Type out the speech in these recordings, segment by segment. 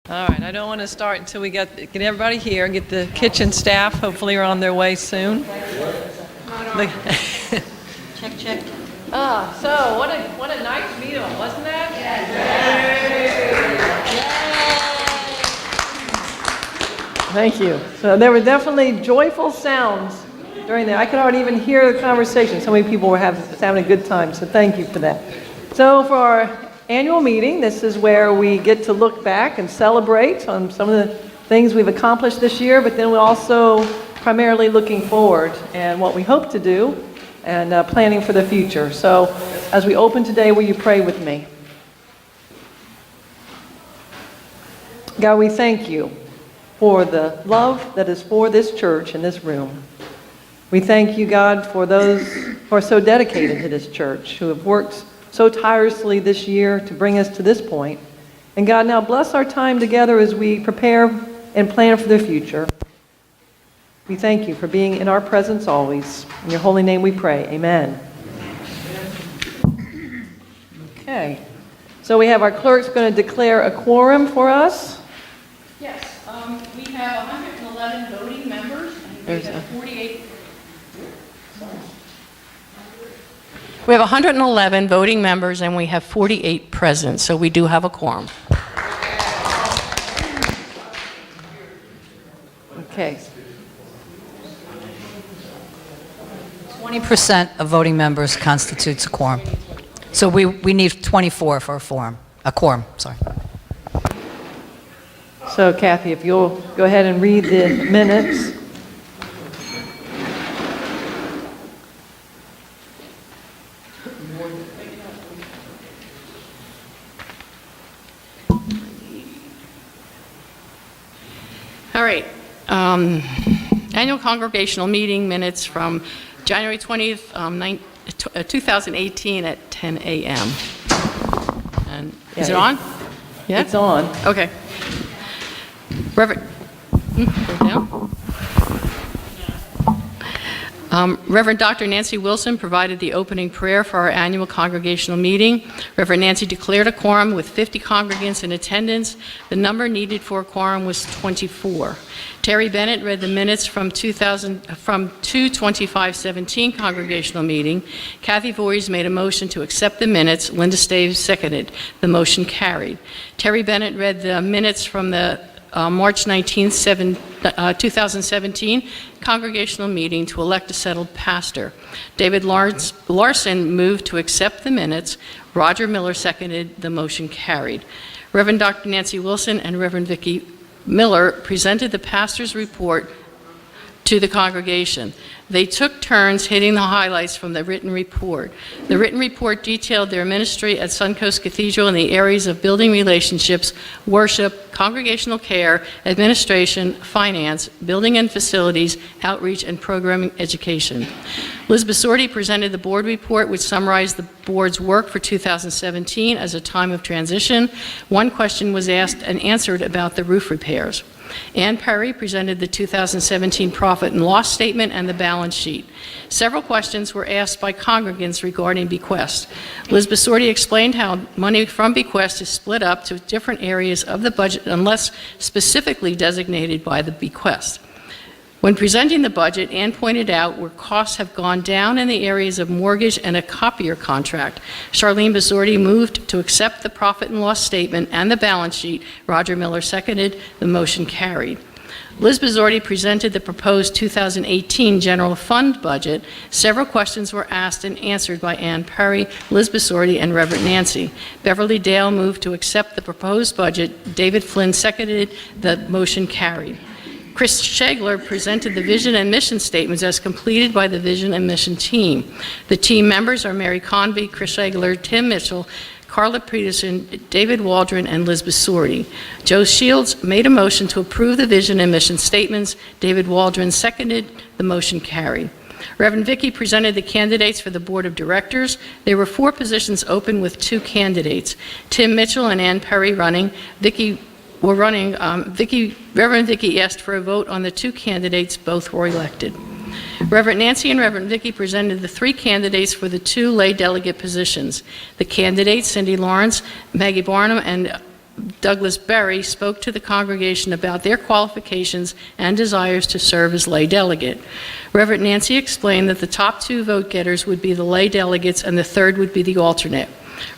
All right, I don't want to start until we get everybody here, get the kitchen staff, hopefully are on their way soon. Check, check. So what a nice meal, wasn't that? Yay! Thank you. So there were definitely joyful sounds during there. I could already even hear the conversation. So many people were having a good time, so thank you for that. So for our annual meeting, this is where we get to look back and celebrate on some of the things we've accomplished this year, but then we're also primarily looking forward and what we hope to do and planning for the future. So as we open today, will you pray with me? God, we thank you for the love that is for this church and this room. We thank you, God, for those who are so dedicated to this church, who have worked so tirelessly this year to bring us to this point. And God, now bless our time together as we prepare and plan for the future. We thank you for being in our presence always. In your holy name we pray. Amen. Okay. So we have our clerks going to declare a quorum for us. Yes, we have 111 voting members, and we have 48. We have 111 voting members, and we have 48 present, so we do have a quorum. Okay. 20% of voting members constitutes a quorum. So we need 24 for a quorum, sorry. So Kathy, if you'll go ahead and read the minutes. All right. Annual Congregational Meeting minutes from January 20th, 2018 at 10 a.m. And is it on? Yeah? It's on. Okay. Reverend, go down. Reverend Dr. Nancy Wilson provided the opening prayer for our annual congregational meeting. Reverend Nancy declared a quorum with 50 congregants in attendance. The number needed for a quorum was 24. Terry Bennett read the minutes from 2/25/17 congregational meeting. Kathy Voorhees made a motion to accept the minutes. Linda Staves seconded. The motion carried. Terry Bennett read the minutes from the March 19, 2017 congregational meeting to elect a settled pastor. David Larson moved to accept the minutes. Roger Miller seconded. The motion carried. Reverend Dr. Nancy Wilson and Reverend Vicki Miller presented the pastor's report to the congregation. They took turns hitting the highlights from the written report. The written report detailed their ministry at SunCoast Cathedral in the areas of building relationships, worship, congregational care, administration, finance, building and facilities, outreach, and programming education. Liz Basorti presented the board report, which summarized the board's work for 2017 as a time of transition. One question was asked and answered about the roof repairs. Ann Perry presented the 2017 profit and loss statement and the balance sheet. Several questions were asked by congregants regarding bequest. Liz Basorti explained how money from bequest is split up to different areas of the budget unless specifically designated by the bequest. When presenting the budget, Ann pointed out where costs have gone down in the areas of mortgage and a copier contract. Charlene Basorti moved to accept the profit and loss statement and the balance sheet. Roger Miller seconded. The motion carried. Liz Basorti presented the proposed 2018 general fund budget. Several questions were asked and answered by Ann Perry, Liz Basorti, and Reverend Nancy. Beverly Dale moved to accept the proposed budget. David Flynn seconded. The motion carried. Chris Shagler presented the vision and mission statements as completed by the vision and mission team. The team members are Mary Convey, Chris Shagler, Tim Mitchell, Carla Peterson, David Waldron, and Liz Basorti. Joe Shields made a motion to approve the vision and mission statements. David Waldron seconded. The motion carried. Reverend Vicki presented the candidates for the board of directors. There were 4 positions open with 2 candidates. Tim Mitchell and Ann Perry running. Reverend Vicki asked for a vote on the 2 candidates. Both were elected. Reverend Nancy and Reverend Vicki presented the 3 candidates for the 2 lay delegate positions. The candidates, Cindy Lawrence, Maggie Barnum, and Douglas Berry spoke to the congregation about their qualifications and desires to serve as lay delegate. Reverend Nancy explained that the top 2 vote getters would be the lay delegates and the third would be the alternate.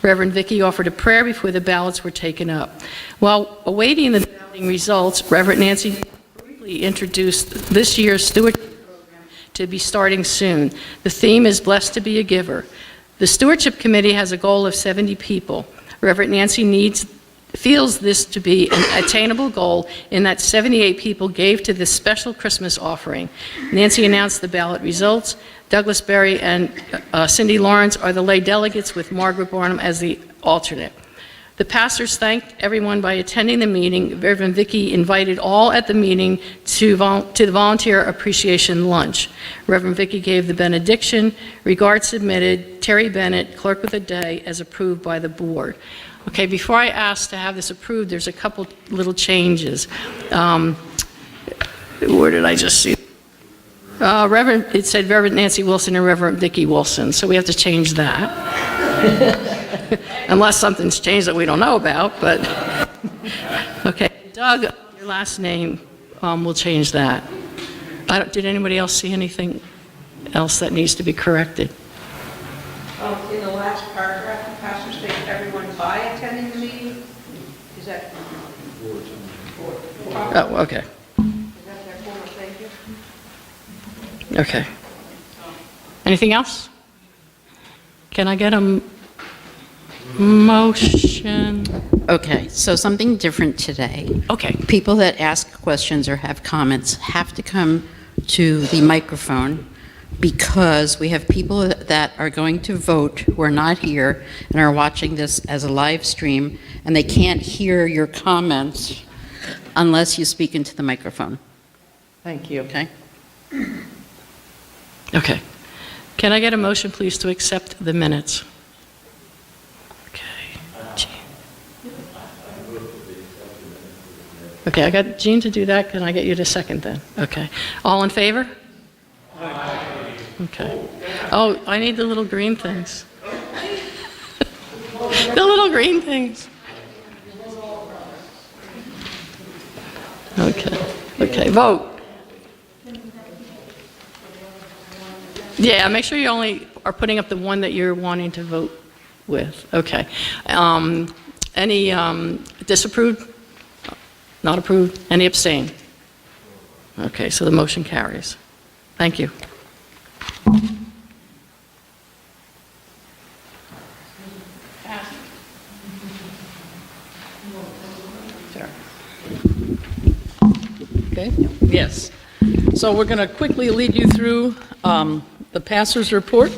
Reverend Vicky offered a prayer before the ballots were taken up. While awaiting the balloting results, Reverend Nancy briefly introduced this year's stewardship program to be starting soon. The theme is Blessed to be a Giver. The Stewardship Committee has a goal of 70 people. Reverend Nancy feels this to be an attainable goal in that 78 people gave to this special Christmas offering. Nancy announced the ballot results. Douglas Berry and Cindy Lawrence are the lay delegates with Margaret Barnum as the alternate. The pastors thanked everyone by attending the meeting. Reverend Vicky invited all at the meeting to the volunteer appreciation lunch. Reverend Vicky gave the benediction. Regards submitted, Terry Bennett, clerk of the day, as approved by the board. Okay, before I ask to have this approved, there's a couple little changes. Where did I just see? It said Reverend Nancy Wilson and Reverend Vicky Wilson, so we have to change that. Unless something's changed that we don't know about, but, okay. Doug, your last name, we'll change that. Did anybody else see anything else that needs to be corrected? In the last paragraph, the pastor states everyone by attending the meeting. Is that? Oh, okay. Is that their form of thank you? Okay. Anything else? Can I get a motion? Okay, so something different today. Okay. People that ask questions or have comments have to come to the microphone because we have people that are going to vote who are not here and are watching this as a live stream, and they can't hear your comments unless you speak into the microphone, Thank you. okay? Okay. Can I get a motion, please, to accept the minutes? Okay. Okay, I got Jean to do that. Can I get you to second then? Okay. All in favor? Okay. Oh, I need the little green things. The little green things. Okay. Okay, vote. Yeah, make sure you only are putting up the one that you're wanting to vote with. Okay. Any disapproved? Not approved? Any abstain? Okay, so the motion carries. Thank you. Okay, yes. So we're going to quickly lead you through the pastor's report.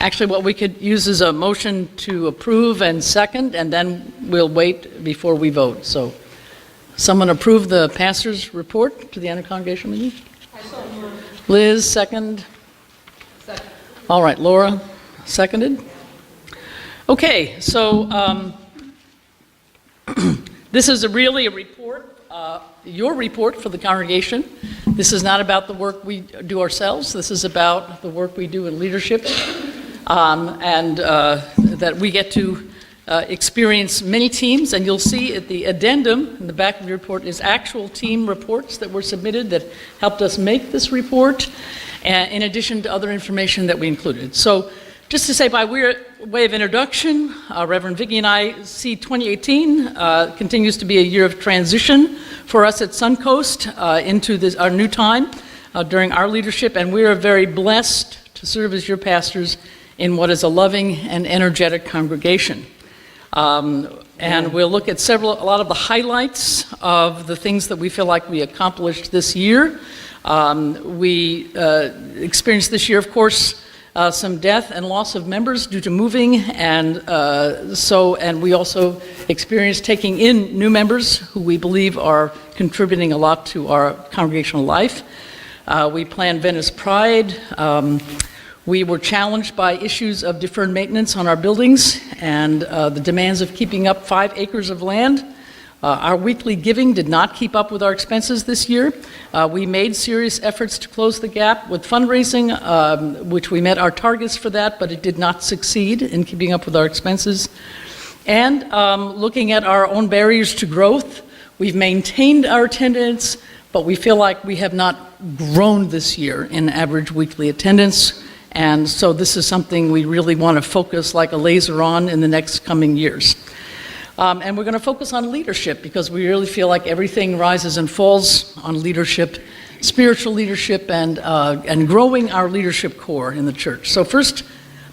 Actually, what we could use is a motion to approve and second, and then we'll wait before we vote. So someone approve the pastor's report to the end of congregational meeting? Liz, second? Second. All right, Laura, seconded? Okay, so this is really a report, your report for the congregation. This is not about the work we do ourselves. This is about the work we do in leadership, and that we get to experience many teams. And you'll see at the addendum in the back of the report is actual team reports that were submitted that helped us make this report, in addition to other information that we included. So just to say by way of introduction, Reverend Vicky and I see 2018 continues to be a year of transition for us at SunCoast into our new time during our leadership, and we are very blessed to serve as your pastors in what is a loving and energetic congregation. And we'll look at a lot of the highlights of the things that we feel like we accomplished this year. We experienced this year, of course, some death and loss of members due to moving, and we also experienced taking in new members who we believe are contributing a lot to our congregational life. We planned Venice Pride. We were challenged by issues of deferred maintenance on our buildings and the demands of keeping up 5 acres of land. Our weekly giving did not keep up with our expenses this year. We made serious efforts to close the gap with fundraising, which we met our targets for that, but it did not succeed in keeping up with our expenses. And looking at our own barriers to growth, we've maintained our attendance, but we feel like we have not grown this year in average weekly attendance. And so this is something we really want to focus like a laser on in the next coming years. And we're going to focus on leadership because we really feel like everything rises and falls on leadership, spiritual leadership, and growing our leadership core in the church. So first,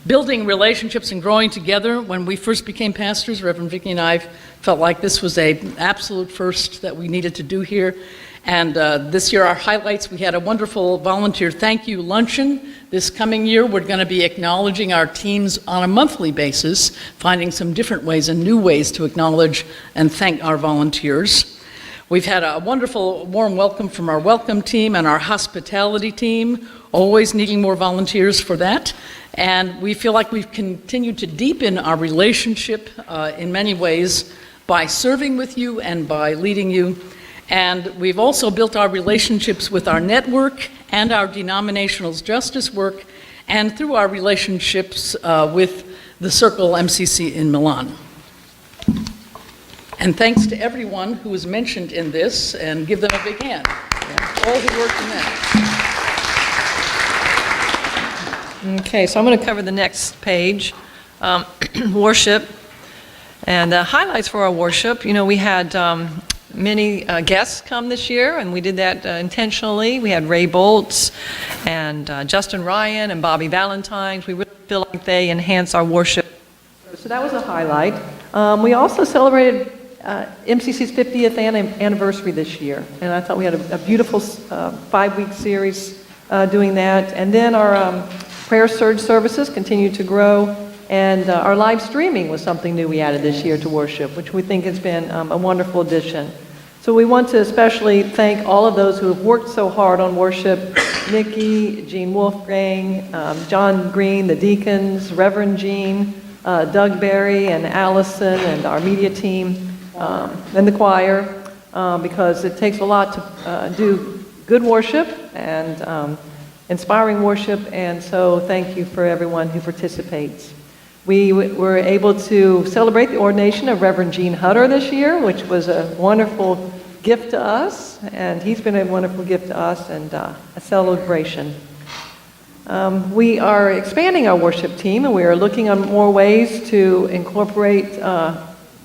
building relationships and growing together. When we first became pastors, Reverend Vicki and I felt like this was an absolute first that we needed to do here. And this year, our highlights, we had a wonderful volunteer thank you luncheon. This coming year, we're going to be acknowledging our teams on a monthly basis, finding some different ways and new ways to acknowledge and thank our volunteers. We've had a wonderful warm welcome from our welcome team and our hospitality team, always needing more volunteers for that. And we feel like we've continued to deepen our relationship in many ways by serving with you and by leading you. And we've also built our relationships with our network and our denominational justice work, and through our relationships with the Circle MCC in Milan. And thanks to everyone who was mentioned in this, and give them a big hand. All who worked in that. Okay, so I'm going to cover the next page, worship, and highlights for our worship. You know, we had many guests come this year, and we did that intentionally. We had Ray Boltz and Justin Ryan and Bobby Valentines. We really feel like they enhance our worship. So that was a highlight. We also celebrated MCC's 50th anniversary this year, and I thought we had a beautiful 5-week series doing that. And then our prayer surge services continue to grow, and our live streaming was something new we added this year to worship, which we think has been a wonderful addition. So we want to especially thank all of those who have worked so hard on worship: Nikki, Jean Wolfgang, John Green, the deacons, Reverend Jean, Doug Berry, and Allison, and our media team, and the choir, because it takes a lot to do good worship and inspiring worship, and so thank you for everyone who participates. We were able to celebrate the ordination of Reverend Gene Hutter this year, which was a wonderful gift to us, and he's been a wonderful gift to us, and a celebration. We are expanding our worship team, and we are looking on more ways to incorporate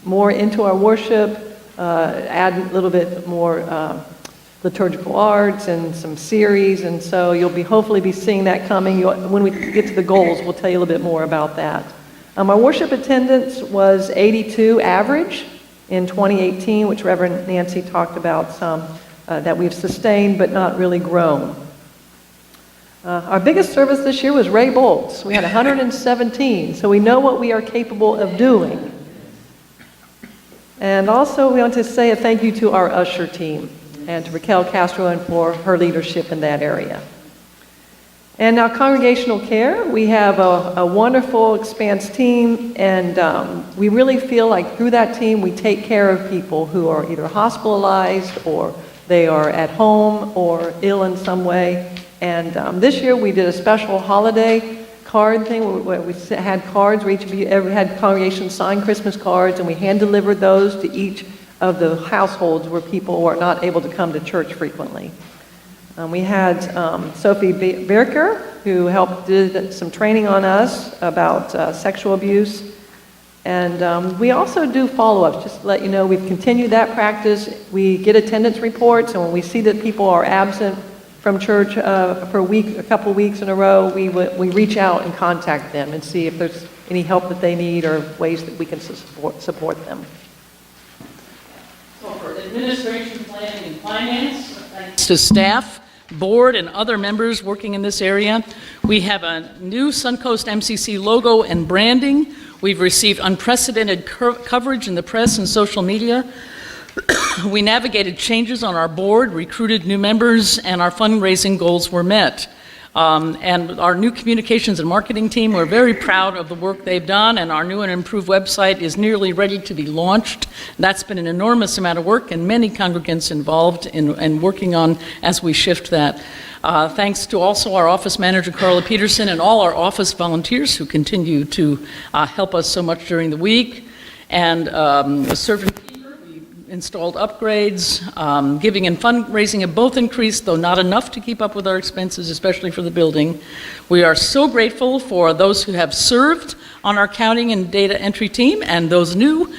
more into our worship, add a little bit more liturgical arts and some series, and so you'll be hopefully be seeing that coming. When we get to the goals, we'll tell you a little bit more about that. Our worship attendance was 82 average in 2018, which Reverend Nancy talked about some, that we've sustained but not really grown. Our biggest service this year was Ray Boltz. We had 117, so we know what we are capable of doing. And also we want to say a thank you to our usher team and to Raquel Castro and for her leadership in that area. And now congregational care, we have a wonderful expanse team, and we really feel like through that team we take care of people who are either hospitalized or they are at home or ill in some way. And this year we did a special holiday card thing where we had cards where each of you had congregations sign Christmas cards, and we hand delivered those to each of the households where people were not able to come to church frequently. We had Sophie Birker, who did some training on us about sexual abuse. And we also do follow-ups, just to let you know, we've continued that practice. We get attendance reports, and when we see that people are absent from church for a couple weeks in a row, we reach out and contact them and see if there's any help that they need or ways that we can support them. So for administration, planning, and finance, thanks to staff, board, and other members working in this area, we have a new SunCoast MCC logo and branding. We've received unprecedented coverage in the press and social media. We navigated changes on our board, recruited new members, and our fundraising goals were met. And our new communications and marketing team, we're very proud of the work they've done, and our new and improved website is nearly ready to be launched. That's been an enormous amount of work, and many congregants involved in working on as we shift that. Thanks to also our office manager, Carla Peterson, and all our office volunteers who continue to help us so much during the week. and a servant keeper. We installed upgrades. Giving and fundraising have both increased, though not enough to keep up with our expenses, especially for the building. We are so grateful for those who have served on our counting and data entry team, and those new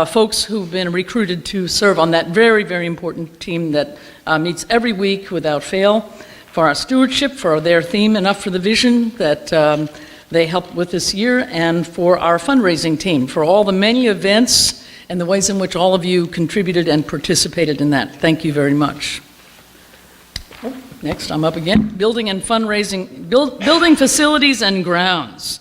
folks who've been recruited to serve on that very, very important team that meets every week without fail. For our stewardship, for their theme, Enough for the Vision, that they helped with this year, and for our fundraising team, for all the many events and the ways in which all of you contributed and participated in that. Thank you very much. Next, I'm up again. Building and fundraising, building facilities and grounds.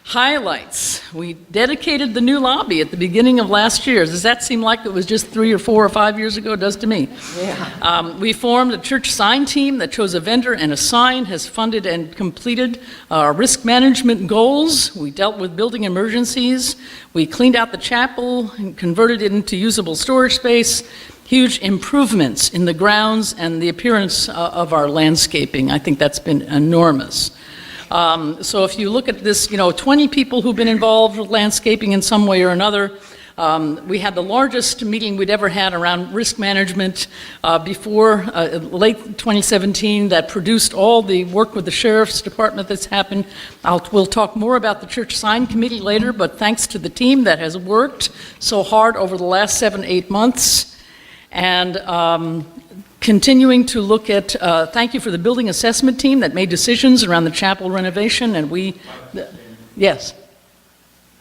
Highlights. We dedicated the new lobby at the beginning of last year. Does that seem like it was just 3 or 4 or 5 years ago? It does to me. Yeah. We formed a church sign team that chose a vendor and a sign, has funded and completed our risk management goals. We dealt with building emergencies. We cleaned out the chapel and converted it into usable storage space. Huge improvements in the grounds and the appearance of our landscaping. I think that's been enormous. So if you look at this, 20 people who've been involved with landscaping in some way or another. We had the largest meeting we'd ever had around risk management before late 2017 that produced all the work with the Sheriff's Department that's happened. We'll talk more about the Church Sign Committee later, but thanks to the team that has worked so hard over the last 7-8 months. And continuing to look at, thank you for the building assessment team that made decisions around the chapel renovation, and yes.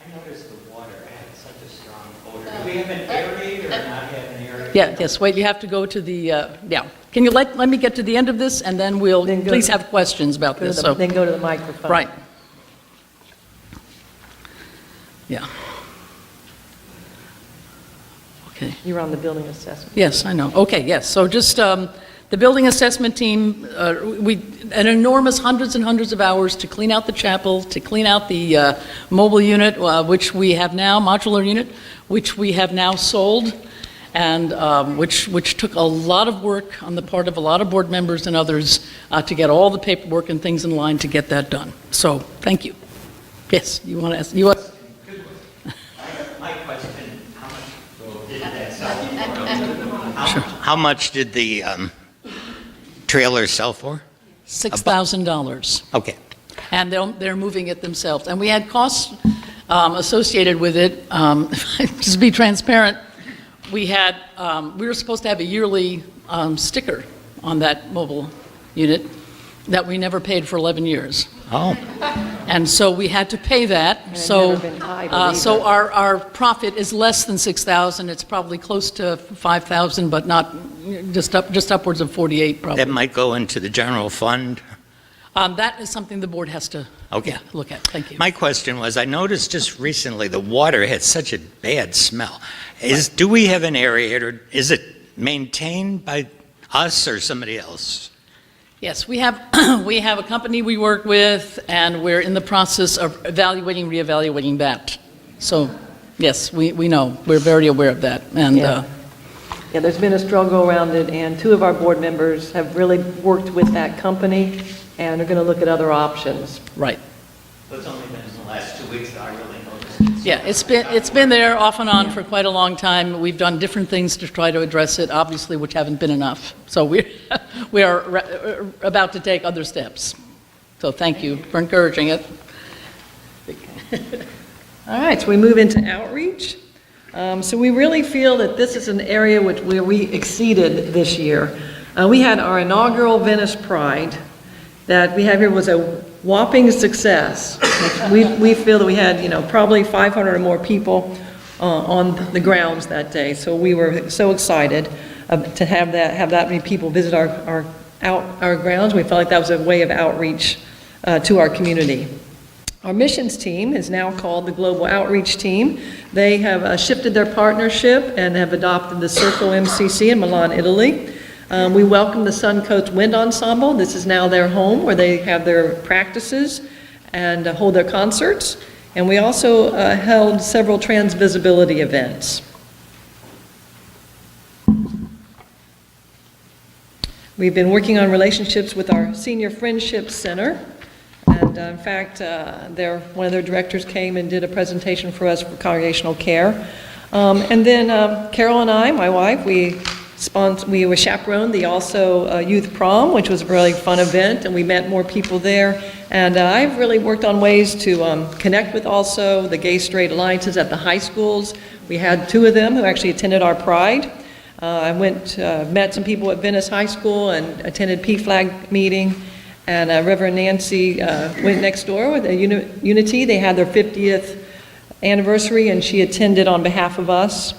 I noticed the water had such a strong odor. Do we have an aerator or not have an aerator? Yeah, yes, wait, you have to go to the, yeah. Can you let me get to the end of this, and then we'll, Then go please to- have questions about this. So, Then go to the microphone. right. Yeah. Okay. You're on the building assessment. Yes, I know. Okay, yes. So just the building assessment team, an enormous hundreds and hundreds of hours to clean out the chapel, to clean out the mobile unit, which we have now, modular unit, which we have now sold, and which took a lot of work on the part of a lot of board members and others to get all the paperwork and things in line to get that done. So, thank you. Yes, you want to ask? You want? My question, how much did the trailer sell for? $6,000. Okay. And they're moving it themselves. And we had costs associated with it. Just to be transparent, we were supposed to have a yearly sticker on that mobile unit that we never paid for 11 years. Oh, And so we had to pay that. it's So, never been idle so either. our profit is less than 6,000. It's probably close to 5,000, but not just upwards of 48 probably. that might go into the general fund? That is something the board has to Okay. look at. Thank you. My question was, I noticed just recently the water had such a bad smell. Do we have an aerator? Is it maintained by us or somebody else? Yes, we have a company we work with, and we're in the process of reevaluating that. So, yes, we know. We're very aware of that. And Yeah. Yeah, there's been a struggle around it, and 2 of our board members have really worked with that company, and are going to look at other options. right. It's only been in the last 2 weeks that I really noticed it. Yeah, it's been there off and on for quite a long time. We've done different things to try to address it, obviously, which haven't been enough. So we are about to take other steps. So thank you for encouraging it. All right, so we move into outreach. So we really feel that this is an area where we exceeded this year. We had our inaugural Venice Pride that we have here was a whopping success. We feel that we had, probably 500 or more people on the grounds that day. So we were so excited to have that many people visit our grounds. We felt like that was a way of outreach to our community. Our missions team is now called the Global Outreach Team. They have shifted their partnership and have adopted the Circle MCC in Milan, Italy. We welcome the SunCoast Wind Ensemble. This is now their home where they have their practices and hold their concerts. And we also held several trans-visibility events. We've been working on relationships with our Senior Friendship Center. And in fact, one of their directors came and did a presentation for us for congregational care. And then Carol and I, my wife, we were chaperoned the also youth prom, which was a really fun event, and we met more people there. And I've really worked on ways to connect with also the gay-straight alliances at the high schools. We had 2 of them who actually attended our Pride. I met some people at Venice High School and attended PFLAG meeting. And Reverend Nancy went next door with a Unity. They had their 50th anniversary, and she attended on behalf of us.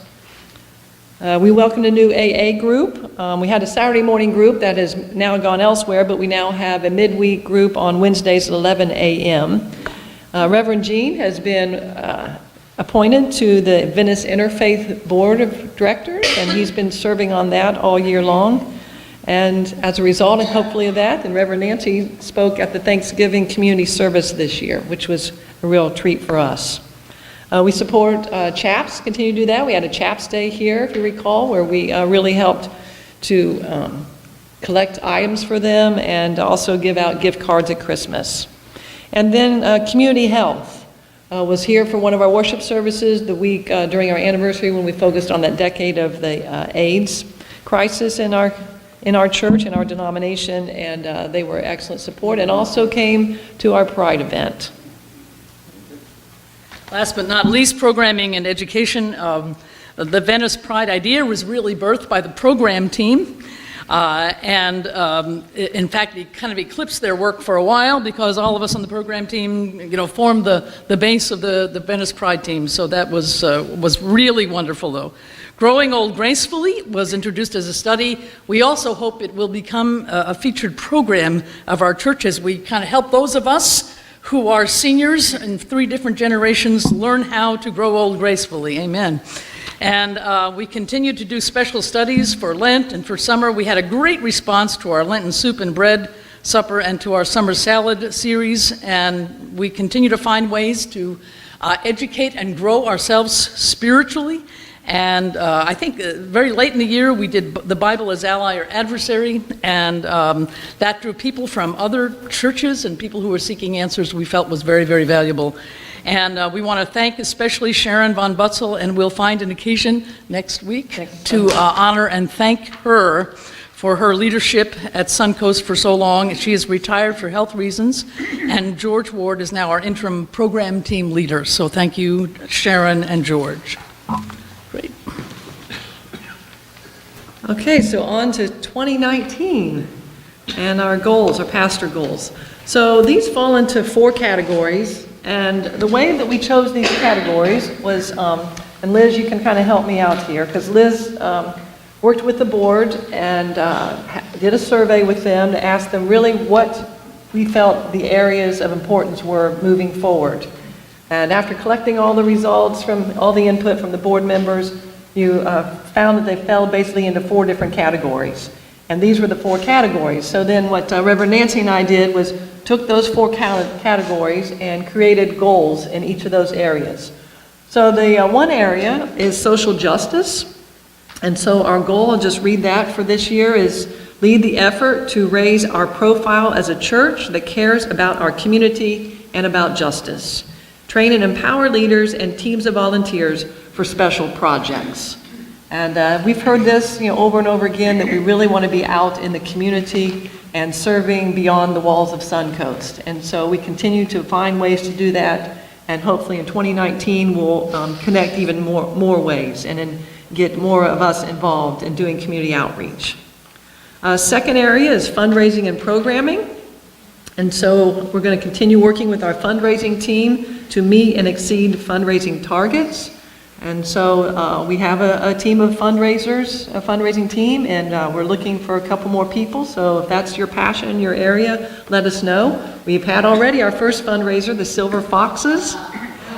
We welcomed a new AA group. We had a Saturday morning group that has now gone elsewhere, but we now have a midweek group on Wednesdays at 11 a.m. Reverend Jean has been appointed to the Venice Interfaith Board of Directors, and he's been serving on that all year long. And as a result, and hopefully of that, then Reverend Nancy spoke at the Thanksgiving community service this year, which was a real treat for us. We support CHAPS, continue to do that. We had a CHAPS Day here, if you recall, where we really helped to collect items for them and also give out gift cards at Christmas. And then Community Health was here for one of our worship services the week during our anniversary when we focused on that decade of the AIDS crisis in our church, in our denomination, and they were excellent support and also came to our Pride event. Last but not least, programming and education. The Venice Pride idea was really birthed by the program team. In fact, it kind of eclipsed their work for a while because all of us on the program team, formed the base of the Venice Pride team. So that was really wonderful, though. Growing Old Gracefully was introduced as a study. We also hope it will become a featured program of our church as we kind of help those of us who are seniors in 3 different generations learn how to grow old gracefully. Amen. And we continue to do special studies for Lent and for summer. We had a great response to our Lenten soup and bread supper and to our summer salad series. And we continue to find ways to educate and grow ourselves spiritually. And I think very late in the year, we did the Bible as ally or adversary, and that drew people from other churches and people who were seeking answers we felt was very, very valuable. And we want to thank especially Sharon Von Butzel, and we'll find an occasion next week to honor and thank her for her leadership at SunCoast for so long. She is retired for health reasons, and George Ward is now our interim program team leader. So thank you, Sharon and George. Great. Okay, so on to 2019 and our goals, our pastor goals. So these fall into 4 categories, and the way that we chose these categories was, and Liz, you can kind of help me out here, because Liz worked with the board and did a survey with them to ask them really what we felt the areas of importance were moving forward. And after collecting all the results from all the input from the board members, you found that they fell basically into 4 different categories. And these were the 4 categories. So then what Reverend Nancy and I did was took those 4 categories and created goals in each of those areas. So the one area is social justice. And so our goal, I'll just read that for this year, is lead the effort to raise our profile as a church that cares about our community and about justice. Train and empower leaders and teams of volunteers for special projects. And we've heard this over and over again, that we really want to be out in the community and serving beyond the walls of SunCoast. And so we continue to find ways to do that, and hopefully in 2019 we'll connect even more ways and then get more of us involved in doing community outreach. Second area is fundraising and programming. And so we're going to continue working with our fundraising team to meet and exceed fundraising targets. And so we have a team of fundraisers, a fundraising team, and we're looking for a couple more people. So if that's your passion in your area, let us know. We've had already our first fundraiser, the Silver Foxes,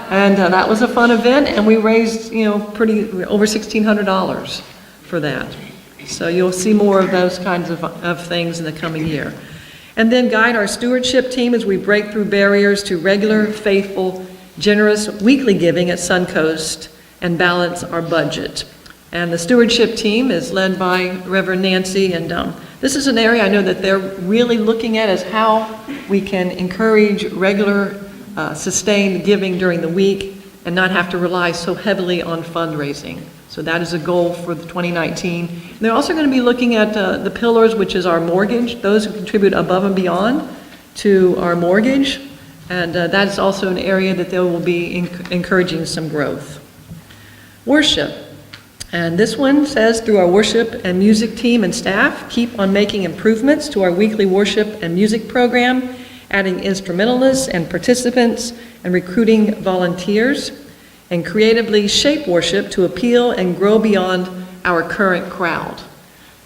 and that was a fun event, and we raised, over $1,600 for that. So you'll see more of those kinds of things in the coming year. And then guide our stewardship team as we break through barriers to regular, faithful, generous weekly giving at SunCoast and balance our budget. And the stewardship team is led by Reverend Nancy, and This is an area I know that they're really looking at, is how we can encourage regular, sustained giving during the week and not have to rely so heavily on fundraising. So that is a goal for the 2019. And they're also going to be looking at the pillars, which is our mortgage, those who contribute above and beyond to our mortgage. And that is also an area that they will be encouraging some growth. Worship. And this one says, through our worship and music team and staff, keep on making improvements to our weekly worship and music program, adding instrumentalists and participants, and recruiting volunteers, and creatively shape worship to appeal and grow beyond our current crowd.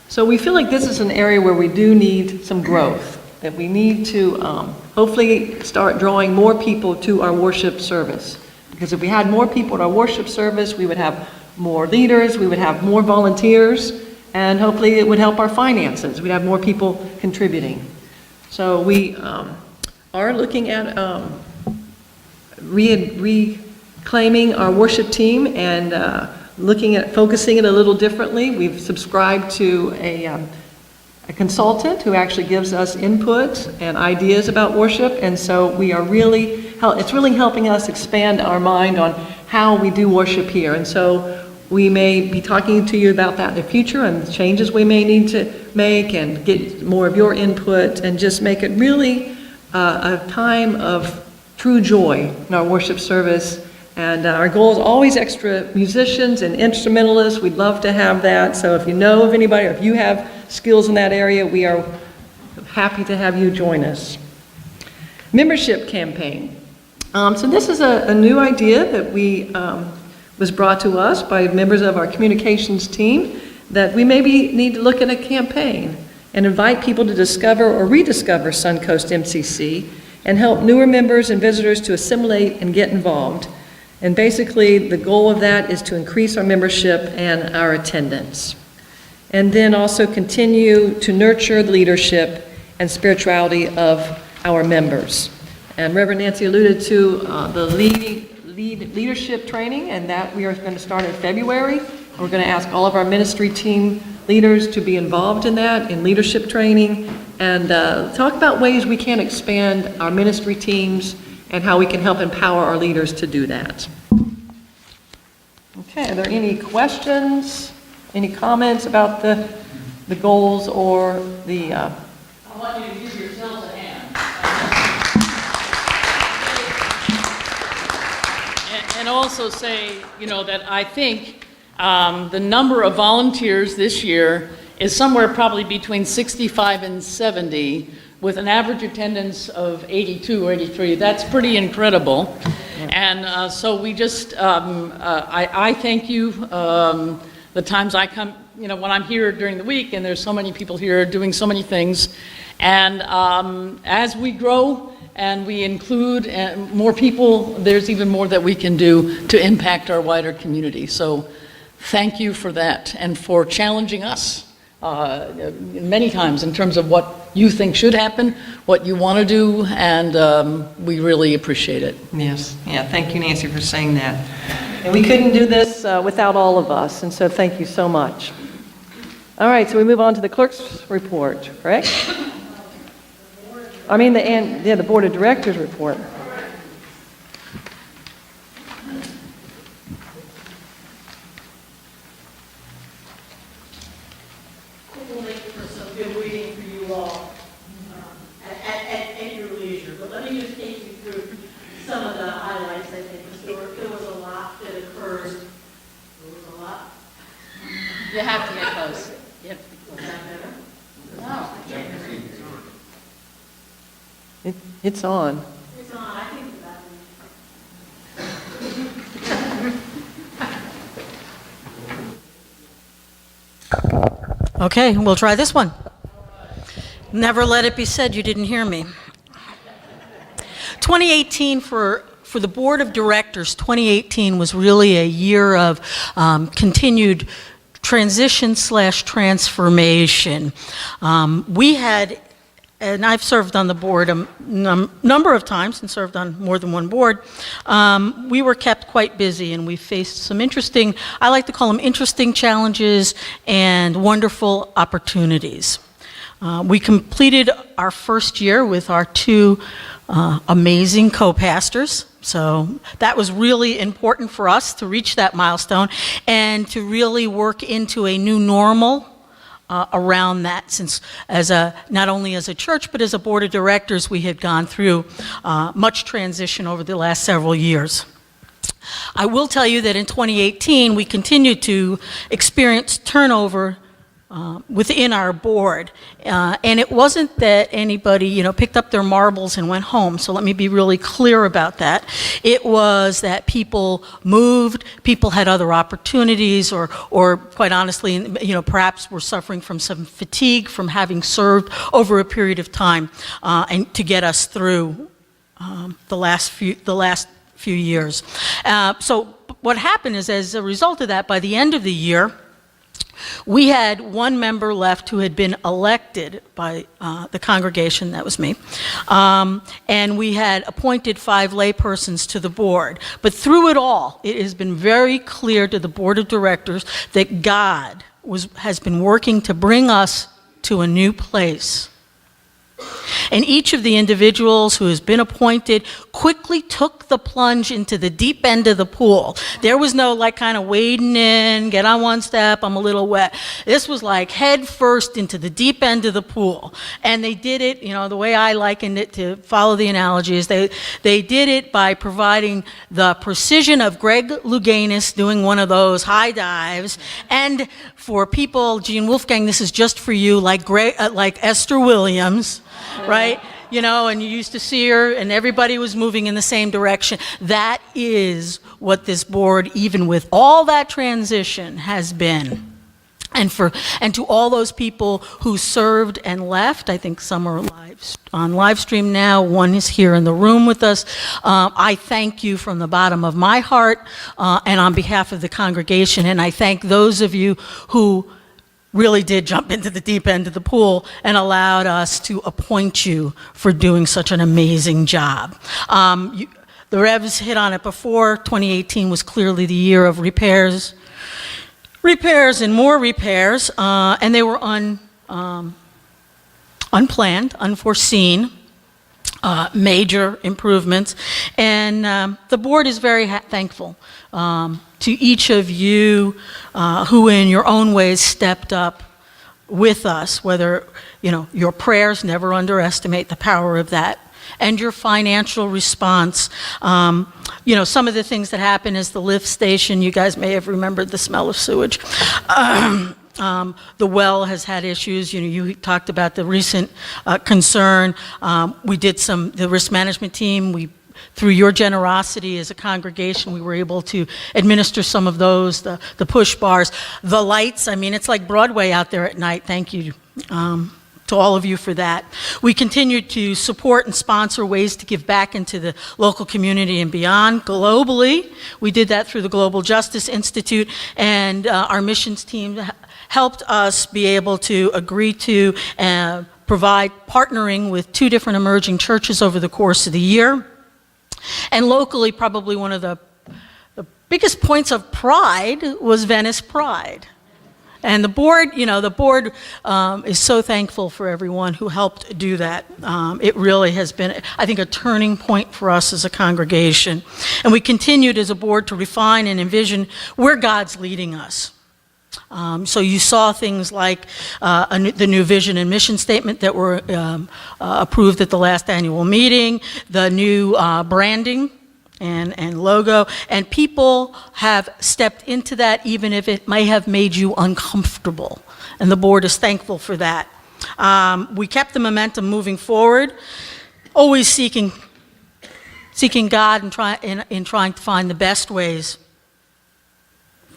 So we feel like this is an area where we do need some growth, that we need to hopefully start drawing more people to our worship service. Because if we had more people at our worship service, we would have more leaders, we would have more volunteers, and hopefully it would help our finances. We'd have more people contributing. So we are looking at reclaiming our worship team and looking at focusing it a little differently. We've subscribed to a consultant who actually gives us input and ideas about worship, and so we are it's really helping us expand our mind on how we do worship here. And so we may be talking to you about that in the future and the changes we may need to make and get more of your input and just make it really a time of true joy in our worship service. And our goal is always extra musicians and instrumentalists. We'd love to have that. So if you know of anybody, or if you have skills in that area, we are happy to have you join us. Membership campaign. So this is a new idea that was brought to us by members of our communications team, that we maybe need to look at a campaign and invite people to discover or rediscover SunCoast MCC and help newer members and visitors to assimilate and get involved. And basically, the goal of that is to increase our membership and our attendance. And then also continue to nurture the leadership and spirituality of our members. And Reverend Nancy alluded to the leadership training, and that we are going to start in February. We're going to ask all of our ministry team leaders to be involved in that, in leadership training, and talk about ways we can expand our ministry teams and how we can help empower our leaders to do that. Okay, are there any questions, any comments about the goals or the... I want you to give yourselves a hand. And also say, that I think the number of volunteers this year is somewhere probably between 65 and 70, with an average attendance of 82 or 83. That's pretty incredible. And so we just, I thank you. The times I come, when I'm here during the week, and there's so many people here doing so many things. And as we grow and we include more people, there's even more that we can do to impact our wider community. So thank you for that, and for challenging us many times in terms of what you think should happen, what you want to do, and we really appreciate it. Yes, yeah, thank you, Nancy, for saying that. And we couldn't do this without all of us, and so thank you so much. All right, so we move on to the clerk's report, correct? I mean, the Board of Directors report. We'll make for some good reading for you all at your leisure. But let me just take you through some of the highlights. I think there was a lot that occurs. There was a lot. You have to get close. Yep. Was that better? No. I can't hear you. It's on. It's on. I think it's about Okay, we'll try this one. Never let it be said you didn't hear me. 2018 for the Board of Directors, 2018 was really a year of continued transition/transformation. We had, and I've served on the board a number of times and served on more than one board. We were kept quite busy, and we faced some interesting, I like to call them interesting challenges and wonderful opportunities. We completed our first year with our two amazing co-pastors. So that was really important for us to reach that milestone and to really work into a new normal around that, since not only as a church but as a board of directors we had gone through much transition over the last several years. I will tell you that in 2018 we continued to experience turnover within our board, and it wasn't that anybody picked up their marbles and went home, so let me be really clear about that. It was that people moved, people had other opportunities, or quite honestly, perhaps were suffering from some fatigue from having served over a period of time, and to get us through the last few years. So what happened is, as a result of that, by the end of the year, we had one member left who had been elected by the congregation, that was me, and we had appointed 5 laypersons to the board. But through it all, it has been very clear to the board of directors that God has been working to bring us to a new place. And each of the individuals who has been appointed quickly took the plunge into the deep end of the pool. There was no kind of wading in, get on one step, I'm a little wet. This was like head first into the deep end of the pool. And they did it, the way I likened it, to follow the analogy, is they did it by providing the precision of Greg Louganis doing one of those high dives. And for people, Gene Wolfgang, this is just for you, like Esther Williams, right? And you used to see her and everybody was moving in the same direction. That is what this board, even with all that transition, has been. And to all those people who served and left, I think some are on live stream now, one is here in the room with us. I thank you from the bottom of my heart and on behalf of the congregation, and I thank those of you who really did jump into the deep end of the pool and allowed us to appoint you for doing such an amazing job. The Revs hit on it before. 2018 was clearly the year of repairs and more repairs, and they were unplanned, unforeseen, major improvements, and the board is very thankful to each of you who in your own ways stepped up with us, whether, your prayers, never underestimate the power of that, and your financial response. Some of the things that happened is the lift station, you guys may have remembered the smell of sewage. The well has had issues. You talked about the recent concern. We did the risk management team. Through your generosity as a congregation, we were able to administer some of those, the push bars, the lights. It's like Broadway out there at night. Thank you to all of you for that. We continue to support and sponsor ways to give back into the local community and beyond. Globally, we did that through the Global Justice Institute, and our missions team helped us be able to agree to provide partnering with 2 different emerging churches over the course of the year. And locally, probably one of the biggest points of pride was Venice Pride. And the board is so thankful for everyone who helped do that. It really has been, I think, a turning point for us as a congregation. And we continued as a board to refine and envision where God's leading us. So you saw things like the new vision and mission statement that were approved at the last annual meeting, the new branding and logo, and people have stepped into that even if it may have made you uncomfortable, and the board is thankful for that. We kept the momentum moving forward, always seeking God and trying to find the best ways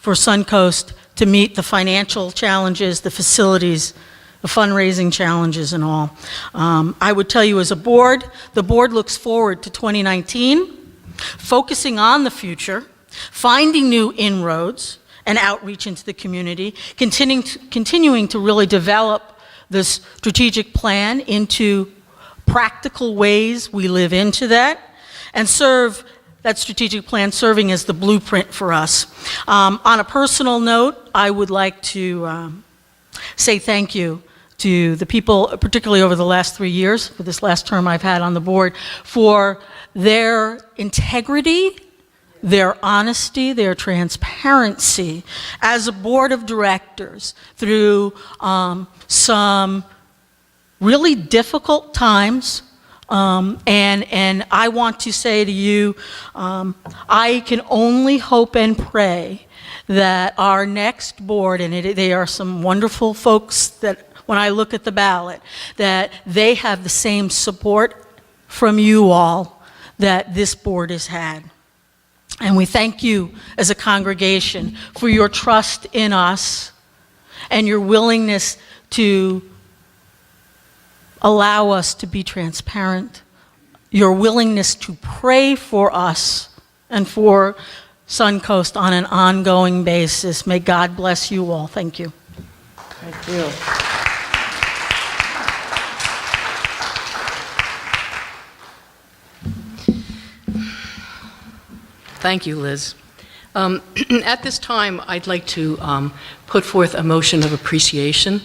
for SunCoast to meet the financial challenges, the facilities, the fundraising challenges and all. I would tell you as a board, the board looks forward to 2019, focusing on the future, finding new inroads and outreach into the community, continuing to really develop this strategic plan into practical ways we live into that, and serve that strategic plan serving as the blueprint for us. On a personal note, I would like to say thank you to the people, particularly over the last 3 years, for this last term I've had on the board, for their integrity, their honesty, their transparency as a board of directors through some really difficult times. And I want to say to you, I can only hope and pray that our next board, and they are some wonderful folks that when I look at the ballot, that they have the same support from you all that this board has had. And we thank you as a congregation for your trust in us and your willingness to allow us to be transparent, your willingness to pray for us and for SunCoast on an ongoing basis. May God bless you all. Thank you. Thank you. Thank you, Liz. At this time, I'd like to put forth a motion of appreciation.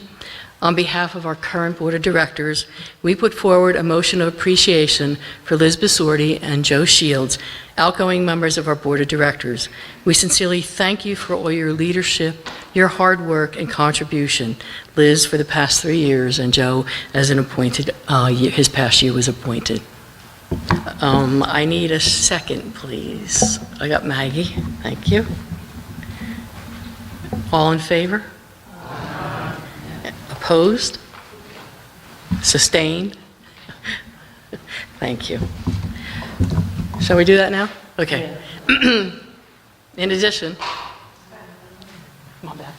On behalf of our current Board of Directors, we put forward a motion of appreciation for Liz Bisorti and Joe Shields, outgoing members of our Board of Directors. We sincerely thank you for all your leadership, your hard work, and contribution. Liz for the past 3 years, and Joe as an appointed, his past year was appointed. I need a second, please. I got Maggie. Thank you. All in favor? Opposed? Sustained? Thank you. Shall we do that now? Okay. In addition, come on back.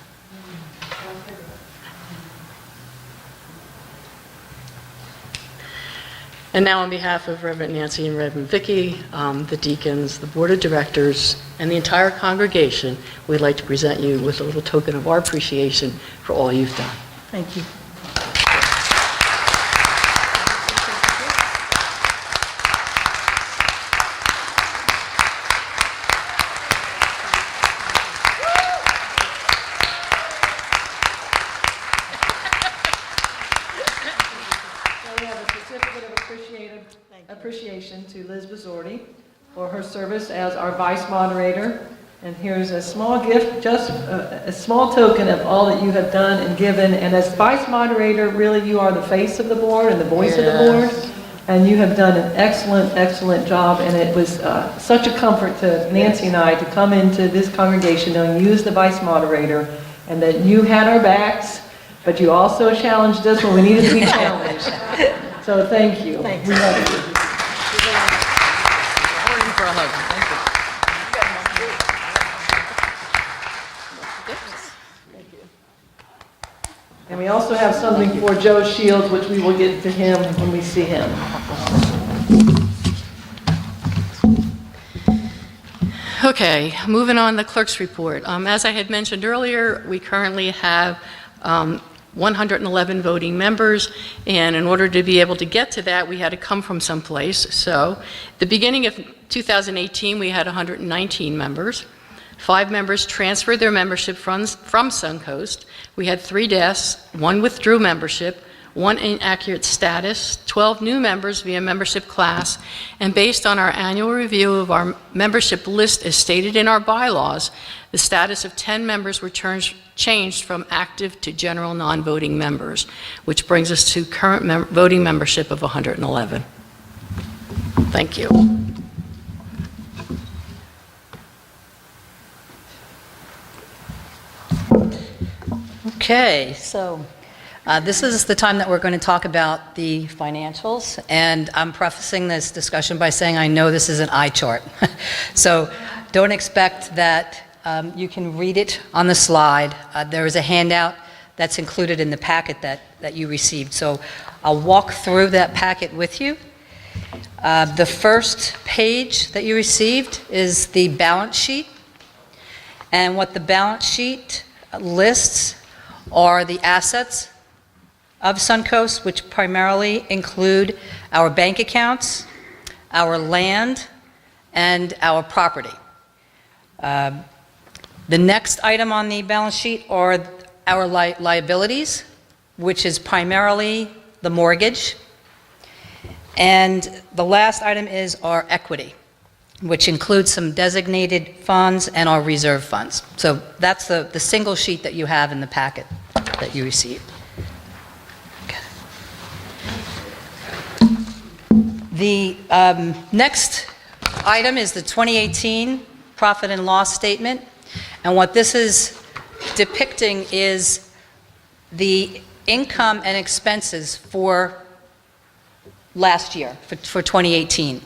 And now on behalf of Reverend Nancy and Reverend Vicky, the deacons, the Board of Directors, and the entire congregation, we'd like to present you with a little token of our appreciation for all you've done. Thank you. So we have a certificate of appreciation to Liz Bisorti for her service as our vice moderator. And here's a small gift, just a small token of all that you have done and given. And as vice moderator, really you are the face of the board and the voice of the board. And you have done an excellent, excellent job. And it was such a comfort to Nancy and I to come into this congregation knowing you as the vice moderator and that you had our backs, but you also challenged us when we needed to be challenged. So thank you. Thanks. We love you. For a hug. Thank you. And we also have something for Joe Shields, which we will get to him when we see him. Okay, moving on, the clerk's report. As I had mentioned earlier, we currently have 111 voting members, and in order to be able to get to that, we had to come from someplace. So, the beginning of 2018, we had 119 members. 5 members transferred their membership from SunCoast. We had 3 deaths, 1 withdrew membership, 1 inaccurate status, 12 new members via membership class, and based on our annual review of our membership list as stated in our bylaws, the status of 10 members were changed from active to general non-voting members, which brings us to current voting membership of 111. Thank you. Okay, so this is the time that we're going to talk about the financials, and I'm prefacing this discussion by saying I know this is an eye chart. So don't expect that you can read it on the slide. There is a handout that's included in the packet that you received. So I'll walk through that packet with you. The first page that you received is the balance sheet, and what the balance sheet lists are the assets of SunCoast, which primarily include our bank accounts, our land, and our property. The next item on the balance sheet are our liabilities, which is primarily the mortgage. And the last item is our equity, which includes some designated funds and our reserve funds. So that's the single sheet that you have in the packet that you received. Okay. The next item is the 2018 profit and loss statement. And what this is depicting is the income and expenses for last year, for 2018.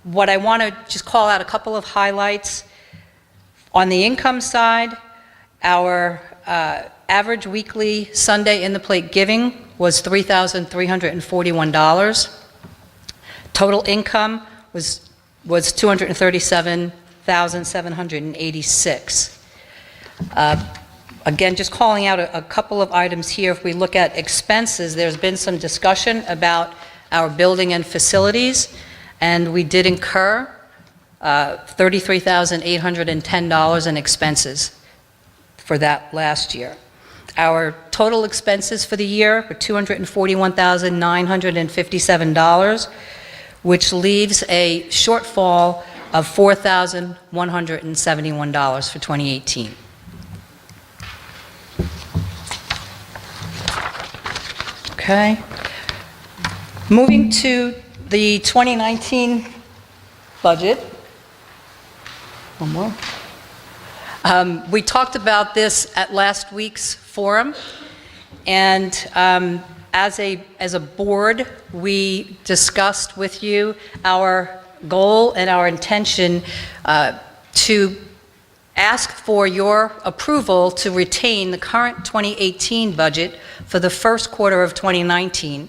What I want to just call out a couple of highlights. On the income side, our average weekly Sunday in the plate giving was $3,341. Total income was $237,786. Again, just calling out a couple of items here. If we look at expenses, there's been some discussion about our building and facilities, and we did incur $33,810 in expenses for that last year. Our total expenses for the year were $241,957, which leaves a shortfall of $4,171 for 2018. Okay. Moving to the 2019 budget. One more. We talked about this at last week's forum, and as a board, we discussed with you our goal and our intention to ask for your approval to retain the current 2018 budget for the first quarter of 2019,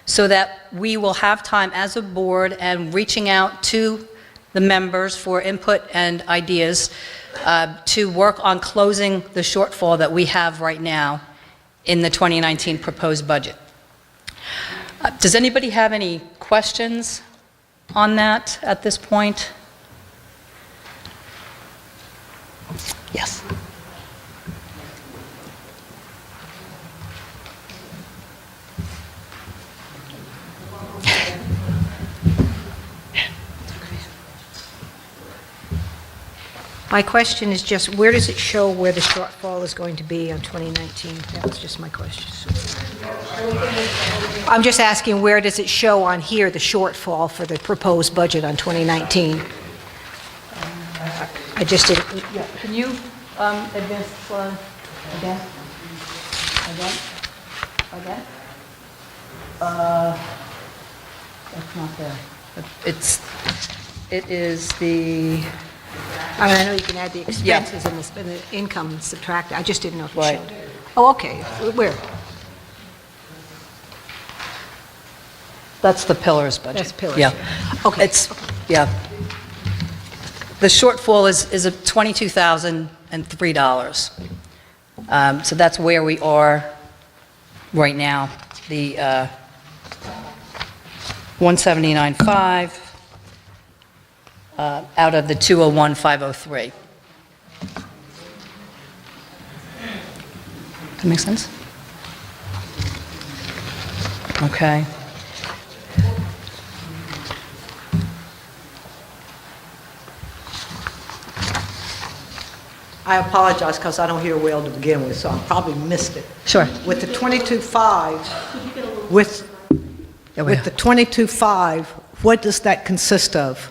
so that we will have time as a board and reaching out to the members for input and ideas to work on closing the shortfall that we have right now in the 2019 proposed budget. Does anybody have any questions on that at this point? Yes. My question is just, where does it show where the shortfall is going to be on 2019? That was just my question. I'm just asking, where does it show on here the shortfall for the proposed budget on 2019? I just didn't... Yeah. Can you advance the slide again? Again? That's not there. It is the... I mean, I know you can add the expenses and the income and subtract it. I just didn't know if it showed it. Oh, okay. Where? That's the pillars budget. That's pillars. Yeah. Okay. Yeah. The shortfall is of $22,003. So that's where we are right now. The 179.5 out of the 201,503. That make sense? Okay. I apologize because I don't hear well to begin with, so I probably missed it. Sure. With the 22.5, with the 22.5, what does that consist of?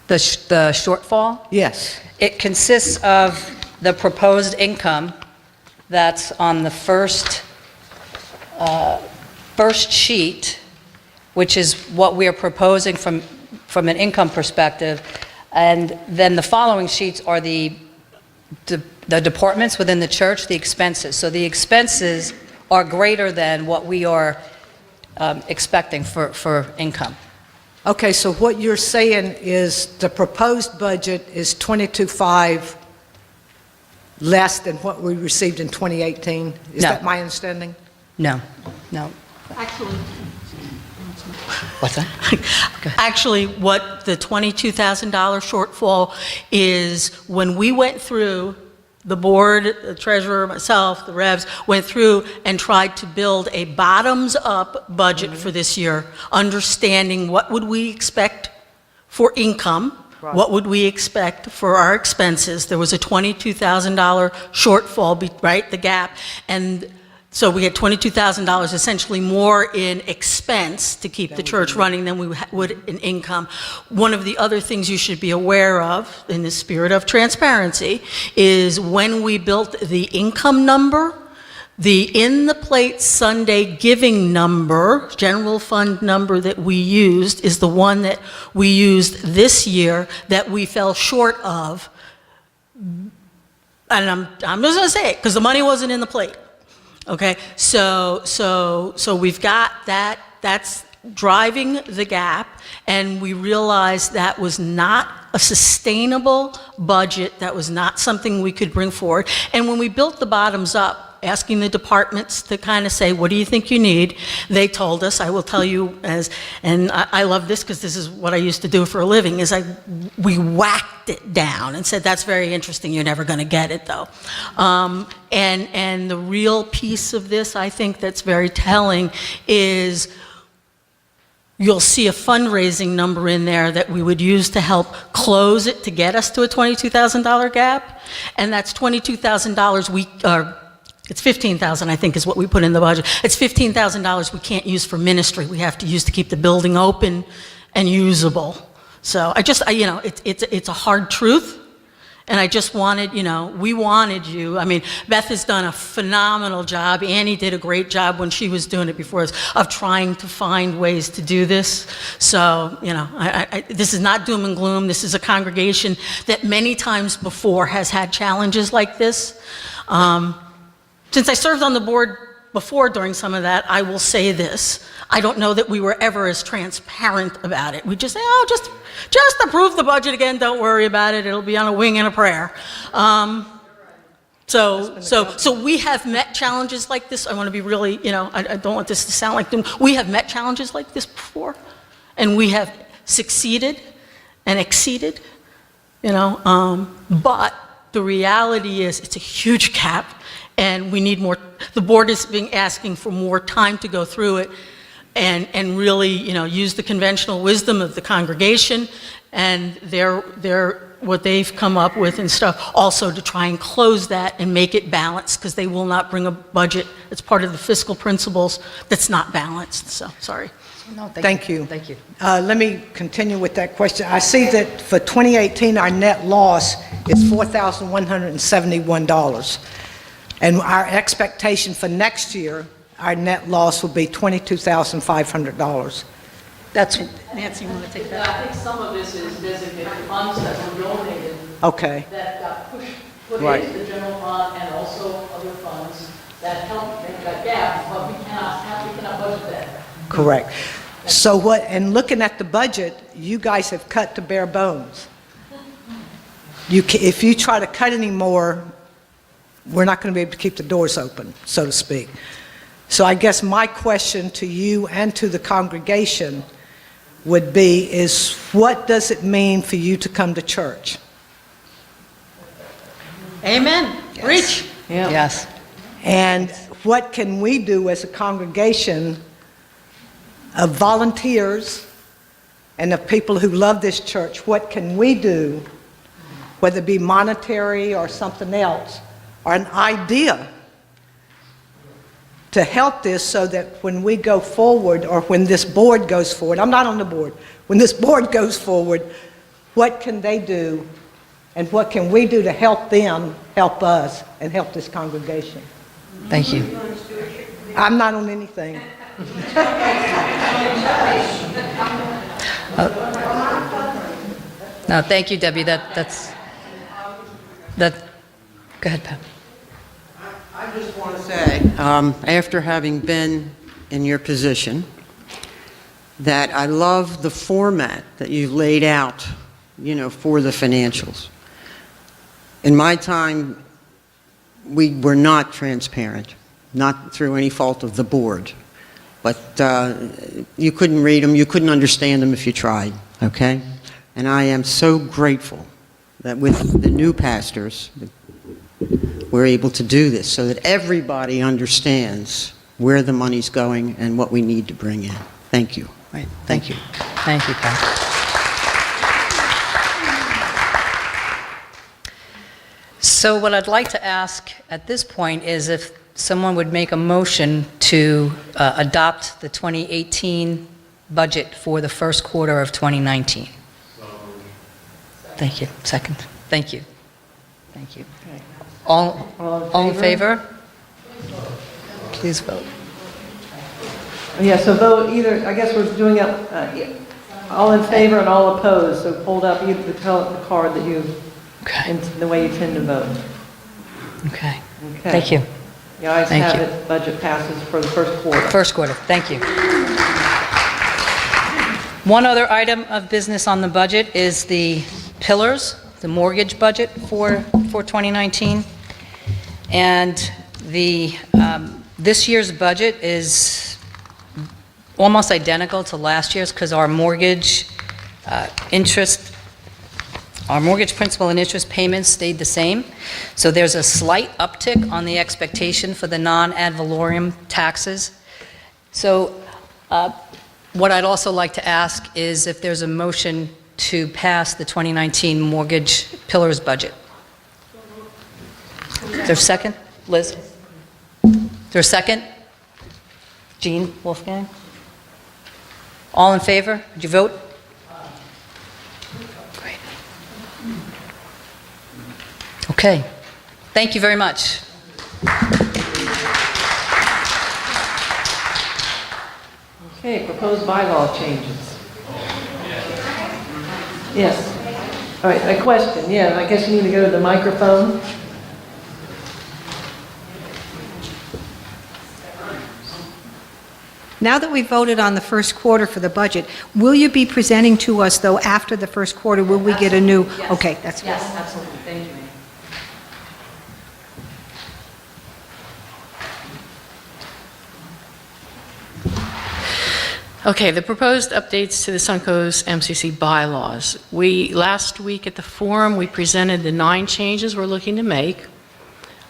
The shortfall? Yes. It consists of the proposed income that's on the first sheet, which is what we are proposing from an income perspective, and then the following sheets are the departments within the church, the expenses. So the expenses are greater than what we are expecting for income. Okay, so what you're saying is the proposed budget is 22.5 less than what we received in 2018? Is No. that my understanding? No. Actually, What's that? Actually, what the $22,000 shortfall is, when we went through the board, the treasurer, myself, the revs, went through and tried to build a bottoms-up budget for this year, understanding what would we expect for income, what would we expect for our expenses. There was a $22,000 shortfall, right, the gap, and so we had $22,000 essentially more in expense to keep the church running than we would in income. One of the other things you should be aware of, in the spirit of transparency, is when we built the income number, the in-the-plate Sunday giving number, general fund number that we used, is the one that we used this year that we fell short of. And I'm just going to say it, because the money wasn't in the plate. Okay, so we've got that, that's driving the gap, and we realized that was not a sustainable budget, that was not something we could bring forward. And when we built the bottoms up, asking the departments to kind of say, what do you think you need? They told us, I will tell you, and I love this because this is what I used to do for a living, is we whacked it down and said, that's very interesting, you're never going to get it though. And the real piece of this, I think that's very telling, is you'll see a fundraising number in there that we would use to help close it to get us to a $22,000 gap, and that's $22,000 it's $15,000, I think, is what we put in the budget. It's $15,000 we can't use for ministry. We have to use to keep the building open and usable. So it's a hard truth, and I just wanted, we wanted you. I mean, Beth has done a phenomenal job. Annie did a great job when she was doing it before us, of trying to find ways to do this. So, this is not doom and gloom. This is a congregation that many times before has had challenges like this. Since I served on the board before during some of that, I will say this. I don't know that we were ever as transparent about it. We just say, oh, just approve the budget again, don't worry about it, it'll be on a wing and a prayer. So we have met challenges like this. I want to be really, I don't want this to sound like doom. We have met challenges like this before, and we have succeeded and exceeded, but the reality is it's a huge gap. And we need more. The board is asking for more time to go through it and really, use the conventional wisdom of the congregation and what they've come up with and stuff, also to try and close that and make it balanced, because they will not bring a budget that's part of the fiscal principles that's not balanced. So, sorry. No, Thank you. Thank you. Let me continue with that question. I see that for 2018, our net loss is $4,171. And our expectation for next year, our net loss will be $22,500. That's, Nancy, you want to take that? I think some of this is designated funds that were donated Okay. that got put Right. into the general fund and also other funds that help make that gap, but we cannot budget that. Correct. So and looking at the budget, you guys have cut to bare bones. If you try to cut any more, we're not going to be able to keep the doors open, so to speak. So I guess my question to you and to the congregation would be, is what does it mean for you to come to church? Amen. Yes. Reach. Yeah. Yes. And what can we do as a congregation of volunteers and of people who love this church? What can we do, whether it be monetary or something else, or an idea, to help this so that when we go forward, or when this board goes forward, I'm not on the board, when this board goes forward, what can they do and what can we do to help them help us and help this congregation? Thank you. I'm not on anything. No, thank you, Debbie. That's. Go ahead, Pat. I just want to say, after having been in your position, that I love the format that you've laid out, for the financials. In my time, we were not transparent, not through any fault of the board. But you couldn't read them, you couldn't understand them if you tried, okay? And I am so grateful that with the new pastors, we're able to do this so that everybody understands where the money's going and what we need to bring in. Thank you. Right, thank you. Thank you, Pat. So what I'd like to ask at this point is if someone would make a motion to adopt the 2018 budget for the first quarter of 2019. Thank you. Second. Thank you. Thank you. All in favor? Please vote. Yeah, so vote either, I guess we're doing it, all in favor and all opposed, so hold up either the card that you, in the way you tend to vote. Okay. Okay. Thank you. The ayes Thank have you. it, budget passes for the first quarter. First quarter, thank you. One other item of business on the budget is the pillars, the mortgage budget for 2019. And this year's budget is almost identical to last year's because our mortgage our mortgage principal and interest payments stayed the same. So there's a slight uptick on the expectation for the non-ad valorem taxes. So what I'd also like to ask is if there's a motion to pass the 2019 mortgage pillars budget. Is there a second? Liz? Is there a second? Jean Wolfgang? All in favor? Did you vote? Great. Okay. Thank you very much. Okay, proposed bylaw changes. Yes. All right, a question, yeah, I guess you need to go to the microphone. Now that we voted on the first quarter for the budget, will you be presenting to us, though, after the first quarter? Will we get a new? Yes. Okay, that's. Yes, absolutely. Thank you. Okay, the proposed updates to the SunCoast MCC bylaws. Last week at the forum, we presented the 9 changes we're looking to make.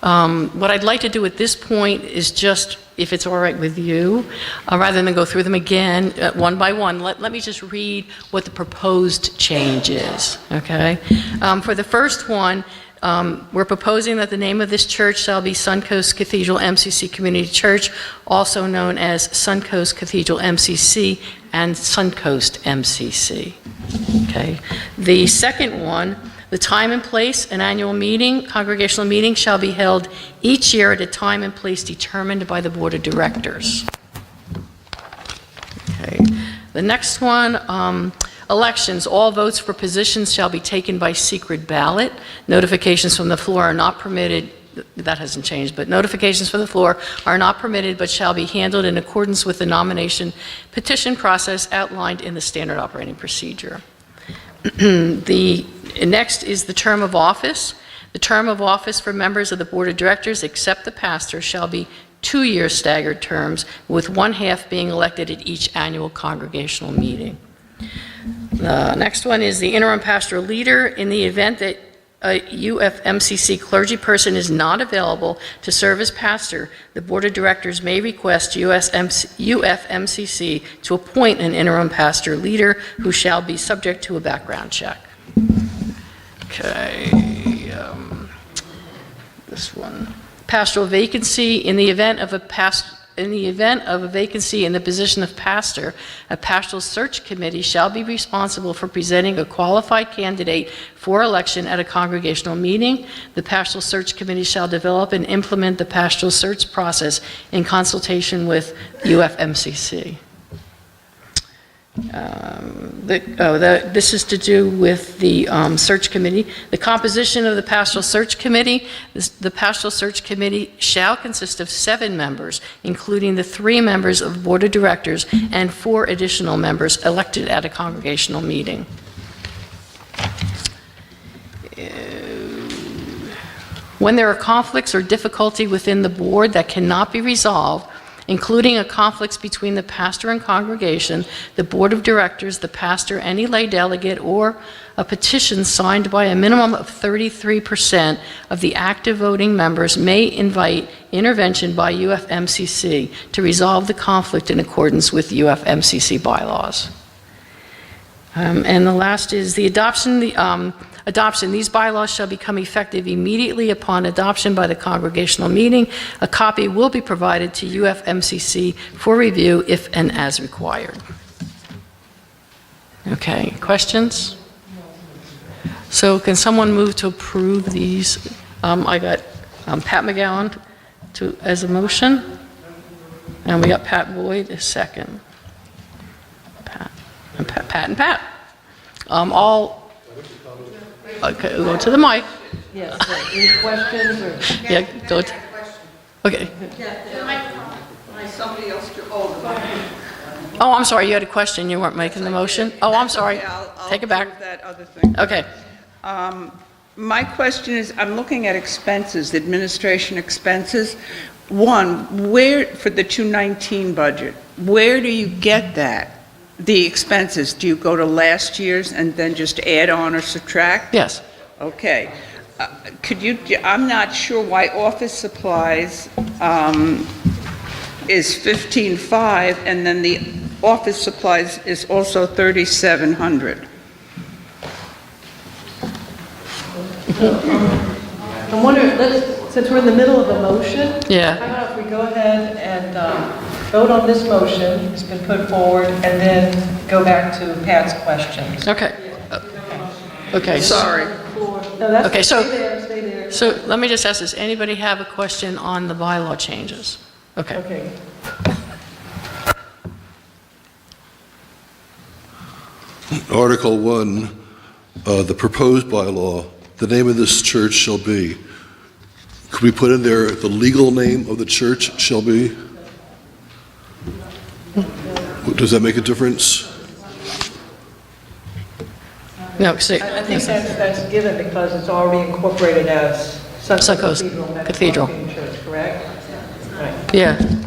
What I'd like to do at this point is just, if it's all right with you, rather than go through them again one by one, let me just read what the proposed change is, okay? For the first one, we're proposing that the name of this church shall be SunCoast Cathedral MCC Community Church, also known as SunCoast Cathedral MCC and SunCoast MCC, okay? The second one, the time and place, an annual meeting, congregational meeting shall be held each year at a time and place determined by the Board of Directors. Okay. The next one, elections. All votes for positions shall be taken by secret ballot. Notifications from the floor are not permitted. That hasn't changed, but notifications from the floor are not permitted but shall be handled in accordance with the nomination petition process outlined in the standard operating procedure. The next is the term of office. The term of office for members of the Board of Directors, except the pastor, shall be 2-year staggered terms, with 1/2 being elected at each annual congregational meeting. The next one is the interim pastoral leader. In the event that a UFMCC clergy person is not available to serve as pastor, the Board of Directors may request UFMCC to appoint an interim pastor leader who shall be subject to a background check. Okay, this one. Pastoral vacancy. In the event of a vacancy in the position of pastor, a pastoral search committee shall be responsible for presenting a qualified candidate for election at a congregational meeting. The pastoral search committee shall develop and implement the pastoral search process in consultation with UFMCC. This is to do with the search committee. The composition of the pastoral search committee. The pastoral search committee shall consist of 7 members, including the 3 members of the Board of Directors and 4 additional members elected at a congregational meeting. When there are conflicts or difficulty within the board that cannot be resolved, including a conflicts between the pastor and congregation, the board of directors, the pastor, any lay delegate, or a petition signed by a minimum of 33% of the active voting members may invite intervention by UFMCC to resolve the conflict in accordance with UFMCC bylaws. And the last is the adoption. These bylaws shall become effective immediately upon adoption by the congregational meeting. A copy will be provided to UFMCC for review if and as required. Okay, questions? So can someone move to approve these? I got Pat McGowan as a motion, and we got Pat Boyd as second. Pat and Pat. All, okay, go to the mic. Yes, any questions or? Yeah, go to, okay. Somebody else to, oh, Oh, I'm sorry, you had a question, you weren't making the motion? Oh, I'm sorry, take it back. That other thing. Okay, My question is, I'm looking at expenses, administration expenses. One, where, for the 2019 budget, where do you get that? The expenses, do you go to last year's and then just add on or subtract? yes. Okay. Could you, I'm not sure why office supplies is 15.5 and then the office supplies is also 3,700. I'm wondering, since we're in the middle of a motion, Yeah. how about if we go ahead and vote on this motion, it's been put forward, and then go back to Pat's questions. Okay. Okay. Sorry. No, that's, Okay, so- stay there. So let me just ask, does anybody have a question on the bylaw changes? Okay. Okay. Article 1, the proposed bylaw, the name of this church shall be. Could we put in there the legal name of the church shall be? Does that make a difference? No, see, I think that's given because it's already incorporated as SunCoast Cathedral. Church, correct? Right. yeah.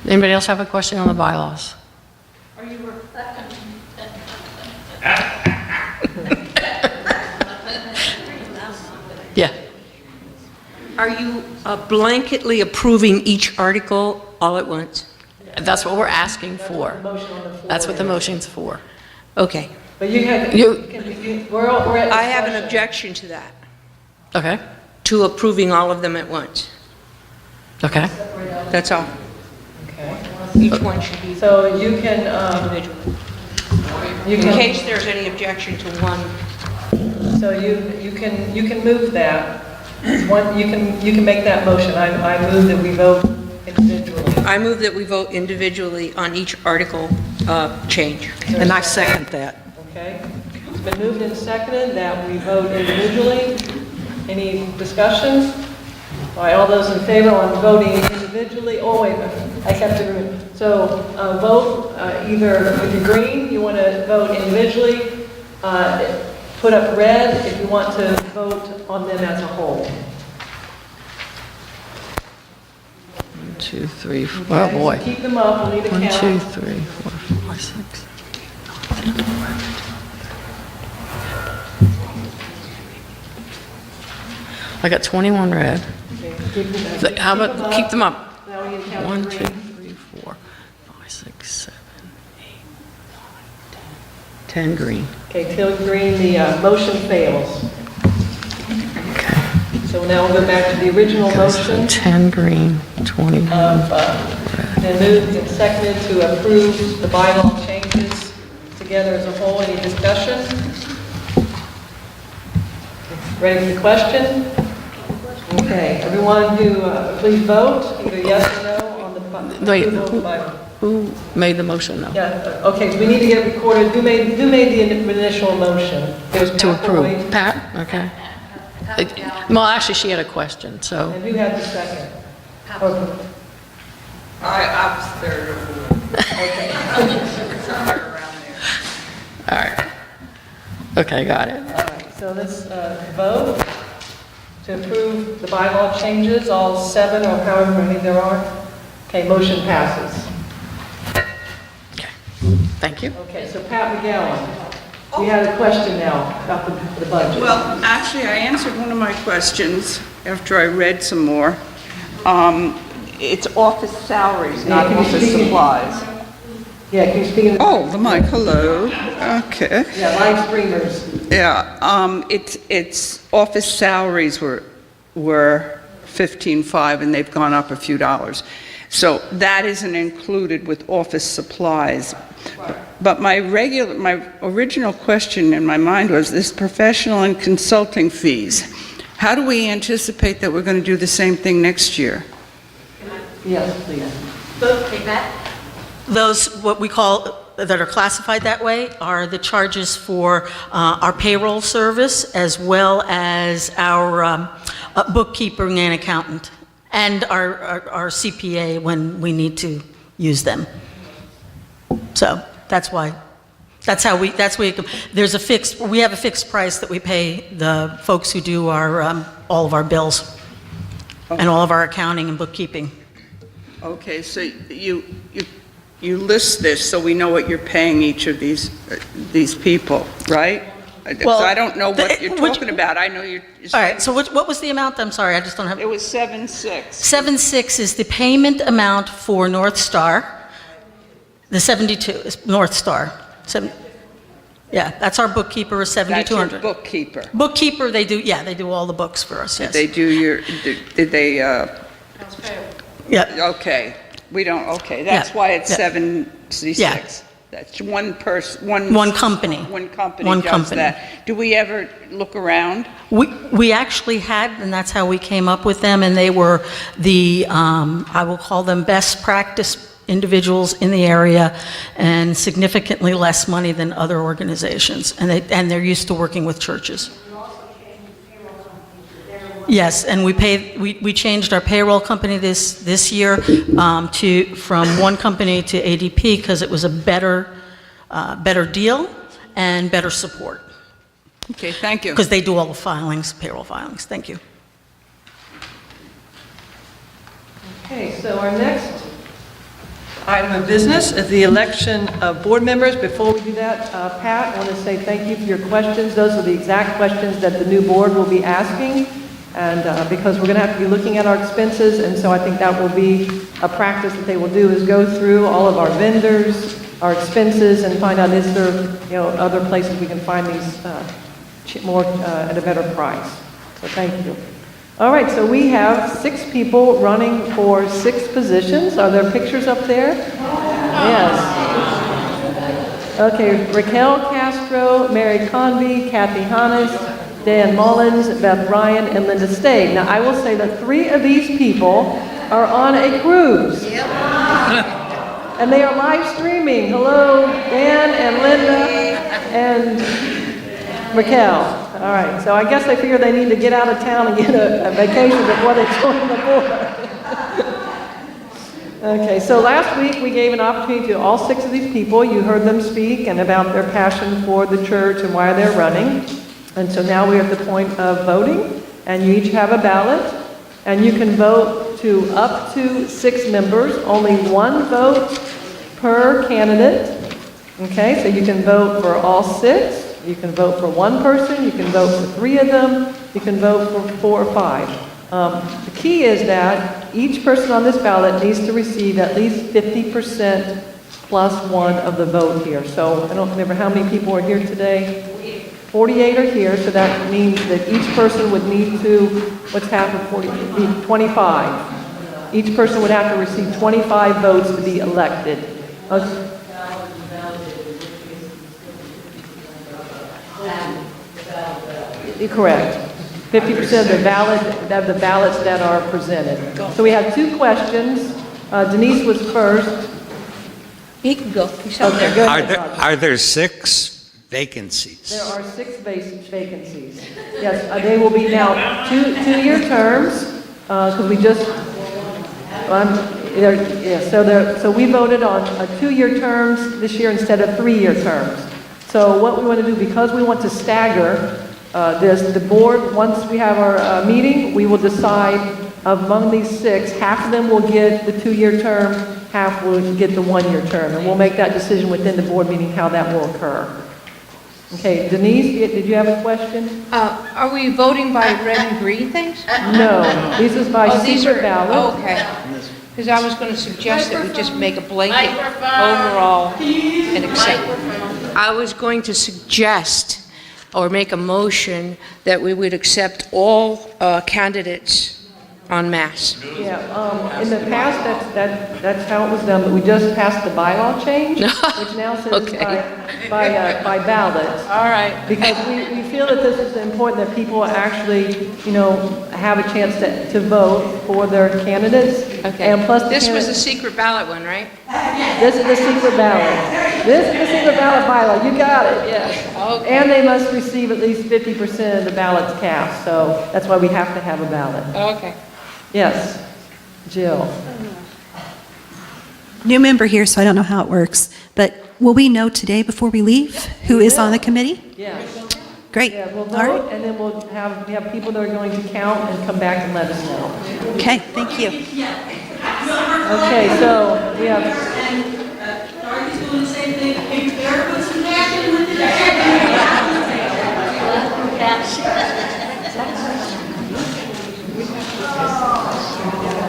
Anybody else have a question on the bylaws? Are you, Yeah. Are you blanketly approving each article all at once? That's what we're asking for. That's what the motion's for. Okay. But you have, we're at I have an discussion. objection to that, Okay, to approving all of them at once. okay. That's all. Okay. Each one should be So you can, individual. you In can, case there's any objection to one. so you can move that. You can make that motion. I move that we vote individually. I move that we vote individually on each article change. And I second that. Okay? It's been moved and seconded that we vote individually. Any discussion? All right, all those in favor on voting individually? Oh, wait a minute. I have to, so vote either with your green, you want to vote individually, put up red if you want to vote on them as a whole. 1, 2, 3, 4. Oh, Okay, boy. so keep them up, we'll need to 1, count. 2, 3, 4, 5, 6, 7, 8, 9, 10. I got 21 red. Okay, keep them- How about, keep them up? Now we need to count 1, the 2, green. 3, 4, 5, 6, 7, 8, 9, 10. 10 green. Okay, till green, the motion fails. So now we'll go back to the original motion 10 green, 21. then moved and seconded to approve the bylaw changes together as a whole. Any discussion? Ready for the question? Okay, everyone who, please vote, either yes or no on the... Wait, approval by- Who made the motion now? Yeah, okay, so we need to get recorded. Who made the initial motion? It was To Pat approve. Boyd. Pat? Okay. Well, actually, she had a question, so. And who had the second? Okay. I was third or fourth. Okay. Somewhere around there. All right. Okay, got it. All right, so let's vote to to approve the bylaw changes, all 7 or however many there are? Okay, motion passes. Thank you. Okay, so Pat McGowan, we had a question now about the budget. Well, actually, I answered one of my questions after I read some more. It's office salaries, not can you office speak in- supplies. Yeah, can you speak in the... Oh, the mic, hello. Okay. Yeah, live streamers. Yeah, it's office salaries were 15.5 and they've gone up a few dollars. So that isn't included with office supplies. But my original question in my mind was this professional and consulting fees. How do we anticipate that we're going to do the same thing next year? Yes, please. Those, what we call, that are classified that way, are the charges for our payroll service, as well as our bookkeeping and accountant, and our CPA when we need to use them. So that's why, we have a fixed price that we pay the folks who do our, all of our bills and all of our accounting and bookkeeping. Okay, so you list this so we know what you're paying each of these people, right? Well, so I don't know what you're talking about. I know you're... All right, so what was the amount? I'm sorry, I just don't have... It was 7.6. 7.6 is the payment amount for North Star. The 72 is North Star. Yeah, that's our bookkeeper, is 7,200. That's your bookkeeper. Bookkeeper, they do all the books for us, yes. They do your... Did they... Yeah. Okay, we don't... Okay, that's why it's 7.66. Yeah. That's one person... One company. One company does that. Do we ever look around? We actually had, and that's how we came up with them, and they were the, I will call them best practice individuals in the area, and significantly less money than other organizations, and they're used to working with churches. Yes, and we changed our payroll company this year from one company to ADP because it was a better deal and better support. Okay, thank you. Because they do all the filings, payroll filings. Thank you. Okay, so our next item of business is the election of board members. Before we do that, Pat, I want to say thank you for your questions. Those are the exact questions that the new board will be asking. And because we're going to have to be looking at our expenses, and so I think that will be a practice that they will do, is go through all of our vendors, our expenses, and find out is there, other places we can find these more at a better price. So thank you. All right, so we have 6 people running for 6 positions. Are there pictures up there? Yes. Okay, Raquel Castro, Mary Convey, Kathy Hannes, Dan Mullins, Beth Ryan, and Linda Stade. Now, I will say that 3 of these people are on a cruise. And they are live streaming. Hello, Dan and Linda and Raquel. All right, so I guess they figure they need to get out of town and get a vacation before they join the board. Okay, so last week we gave an opportunity to all 6 of these people. You heard them speak and about their passion for the church and why they're running. And so now we're at the point of voting, and you each have a ballot, and you can vote to up to 6 members, only 1 vote per candidate. Okay, so you can vote for all 6, you can vote for 1 person, you can vote for 3 of them, you can vote for 4 or 5. The key is that each person on this ballot needs to receive at least 50% plus 1 of the vote here. So I don't remember how many people are here today. 48 are here, so that means that each person would need to, what's half of 40? 25. Each person would have to receive 25 votes to be elected. Correct. 50% of the ballots that are presented. So we have 2 questions. Denise was first. He can go. Okay, go ahead. Are there 6 vacancies? There are 6 vacancies. Yes, they will be now 2-year terms, because we just, so we voted on 2-year terms this year instead of 3-year terms. So what we want to do, because we want to stagger The board, once we have our meeting, we will decide among these 6, half of them will get the 2-year term, half will get the 1-year term. And we'll make that decision within the board meeting how that will occur. Okay, Denise, did you have a question? Are we voting by red and green things? No, this is by secret ballot. Oh, okay. Because I was going to suggest that we just make a blanket overall and accept. I was going to suggest or make a motion that we would accept all candidates en masse. Yeah, in the past, that's how it was done, but we just passed the bylaw change, which now says by ballot. All right. Because we feel that this is important, that people actually, have a chance to vote for their candidates. Okay. And plus, This was the secret ballot one, right? This is the secret ballot. This is the secret ballot bylaw. You got it, yes. Okay. And they must receive at least 50% of the ballots cast, so that's why we have to have a ballot. Okay. Yes, Jill. New member here, so I don't know how it works, but will we know today before we leave who is on the committee? Yes. Great. Yeah, we'll All right. vote, and then we have people that are going to count and come back and let us know. Okay, thank you. Okay, so we have, Darby's doing the same thing. Eric put some passion with it.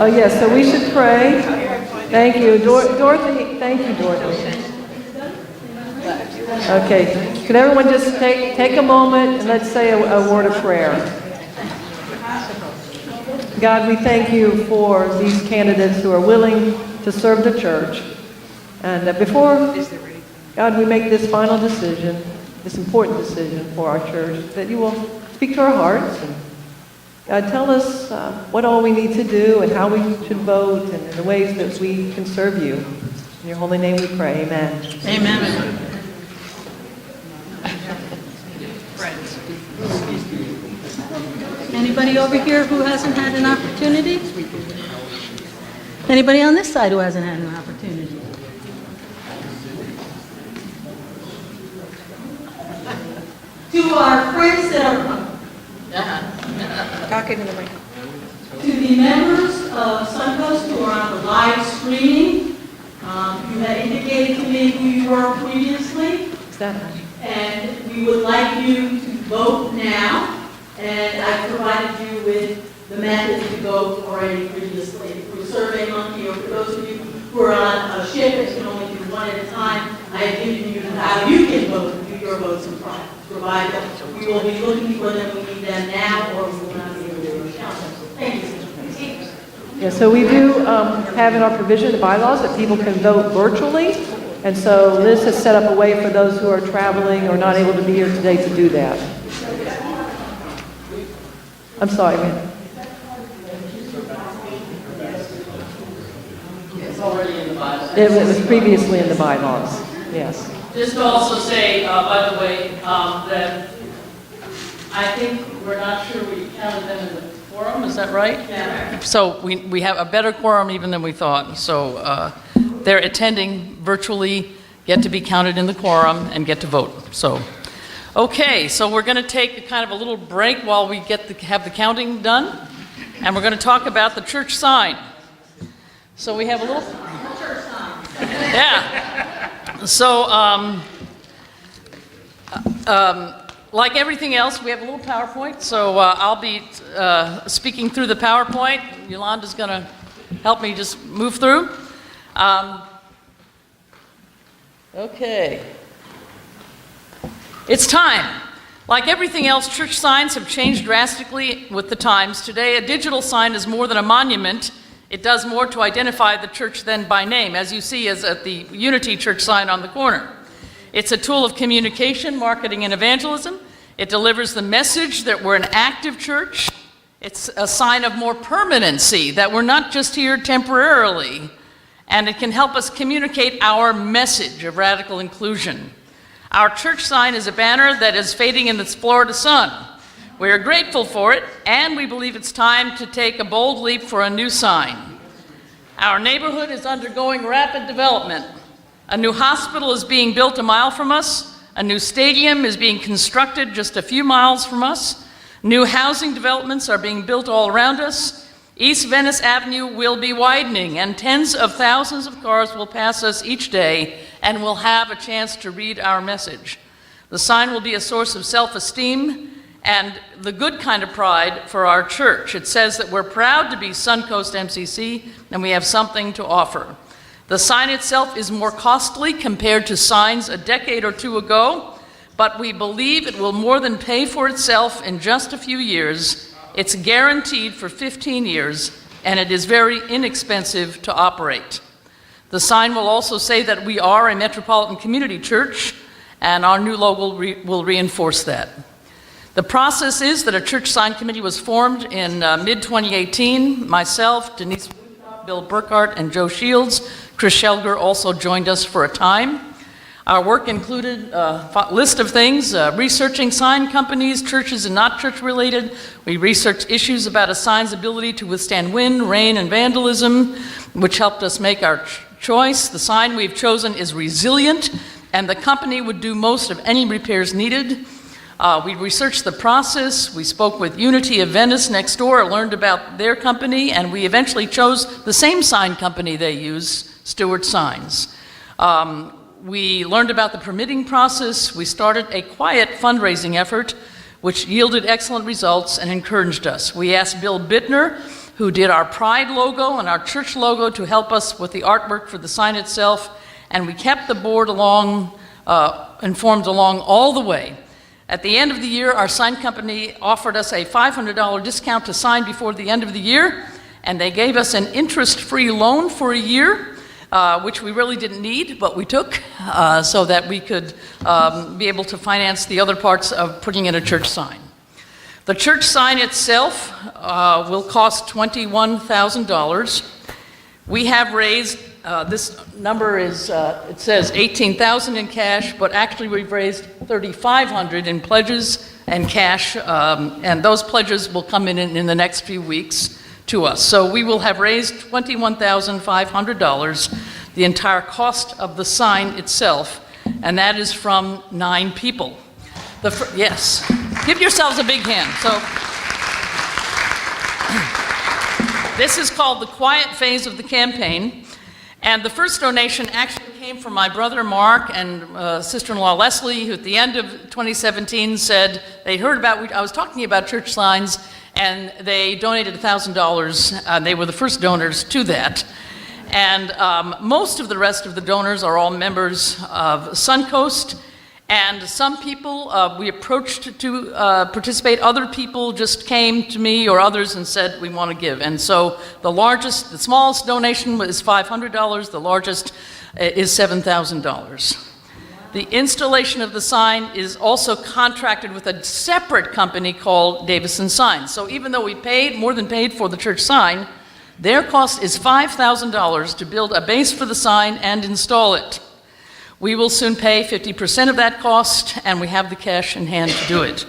oh yes, so we should pray. Thank you, Dorothy. Thank you, Dorothy. Okay, could everyone just take a moment and let's say a word of prayer. God, we thank you for these candidates who are willing to serve the church. And before, God, we make this final decision, this important decision for our church, that you will speak to our hearts and God, tell us what all we need to do and how we should vote and the ways that we can serve you. In your holy name we pray, amen. Amen. Anybody over here who hasn't had an opportunity? Anybody on this side who hasn't had an opportunity? To our friends that are Talking to the microphone. to the members of SunCoast who are on the live streaming, you had indicated to me who you were previously, and we would like you to vote now, and I provided you with the method to vote already previously through SurveyMonkey, or for those of you who are on a shift and can only do one at a time, I have given you how you can vote, do your votes and provide them. We will be looking for them, we need them now, or we will not be able to count them. Thank you. Yeah, so we do have in our provision, the bylaws, that people can vote virtually. And so Liz has set up a way for those who are traveling or not able to be here today to do that. I'm sorry, man. It's already in the bylaws. It was previously in the bylaws, yes. Just to also say, by the way, that I think we're not sure we counted them in the quorum, is that right? Yeah. So we have a better quorum even than we thought. So they're attending virtually, get to be counted in the quorum, and get to vote. So, okay, so we're going to take a kind of a little break while we have the counting done, and we're going to talk about the church sign. So we have a little church sign. Yeah. So, like everything else, we have a little PowerPoint. So I'll be speaking through the PowerPoint. Yolanda's going to help me just move through. Okay. It's time. Like everything else, church signs have changed drastically with the times. Today, a digital sign is more than a monument. It does more to identify the church than by name, as you see as at the Unity Church sign on the corner. It's a tool of communication, marketing, and evangelism. It delivers the message that we're an active church. It's a sign of more permanency, that we're not just here temporarily. And it can help us communicate our message of radical inclusion. Our church sign is a banner that is fading in the Florida sun. We are grateful for it, and we believe it's time to take a bold leap for a new sign. Our neighborhood is undergoing rapid development. A new hospital is being built a mile from us. A new stadium is being constructed just a few miles from us. New housing developments are being built all around us. East Venice Avenue will be widening, and tens of thousands of cars will pass us each day and will have a chance to read our message. The sign will be a source of self-esteem and the good kind of pride for our church. It says that we're proud to be SunCoast MCC and we have something to offer. The sign itself is more costly compared to signs a decade or two ago, but we believe it will more than pay for itself in just a few years. It's guaranteed for 15 years, and it is very inexpensive to operate. The sign will also say that we are a metropolitan community church, and our new logo will reinforce that. The process is that a church sign committee was formed in mid-2018. Myself, Denise, Bill Burkhart, and Joe Shields. Chris Shelger also joined us for a time. Our work included a list of things, researching sign companies, churches and not church related. We researched issues about a sign's ability to withstand wind, rain, and vandalism, which helped us make our choice. The sign we've chosen is resilient, and the company would do most of any repairs needed. We researched the process. We spoke with Unity of Venice next door, learned about their company, and we eventually chose the same sign company they use, Stewart Signs. We learned about the permitting process. We started a quiet fundraising effort, which yielded excellent results and encouraged us. We asked Bill Bittner, who did our Pride logo and our church logo, to help us with the artwork for the sign itself, and we kept the board informed along all the way. At the end of the year, our sign company offered us a $500 discount to sign before the end of the year, and they gave us an interest-free loan for a year, which we really didn't need, but we took so that we could be able to finance the other parts of putting in a church sign. The church sign itself will cost $21,000. We have raised, this number is, it says $18,000 in cash, but actually we've raised $3,500 in pledges and cash, and those pledges will come in the next few weeks to us. So we will have raised $21,500, the entire cost of the sign itself, and that is from 9 people. Yes, give yourselves a big hand. So this is called the quiet phase of the campaign, and the first donation actually came from my brother Mark and sister-in-law Leslie, who at the end of 2017 said they heard about, I was talking about church signs, and they donated $1,000. They were the first donors to that. And most of the rest of the donors are all members of SunCoast. And some people we approached to participate. Other people just came to me or others and said, we want to give. And so the smallest donation is $500. The largest is $7,000. The installation of the sign is also contracted with a separate company called Davison Signs. So even though we more than paid for the church sign, their cost is $5,000 to build a base for the sign and install it. We will soon pay 50% of that cost, and we have the cash in hand to do it.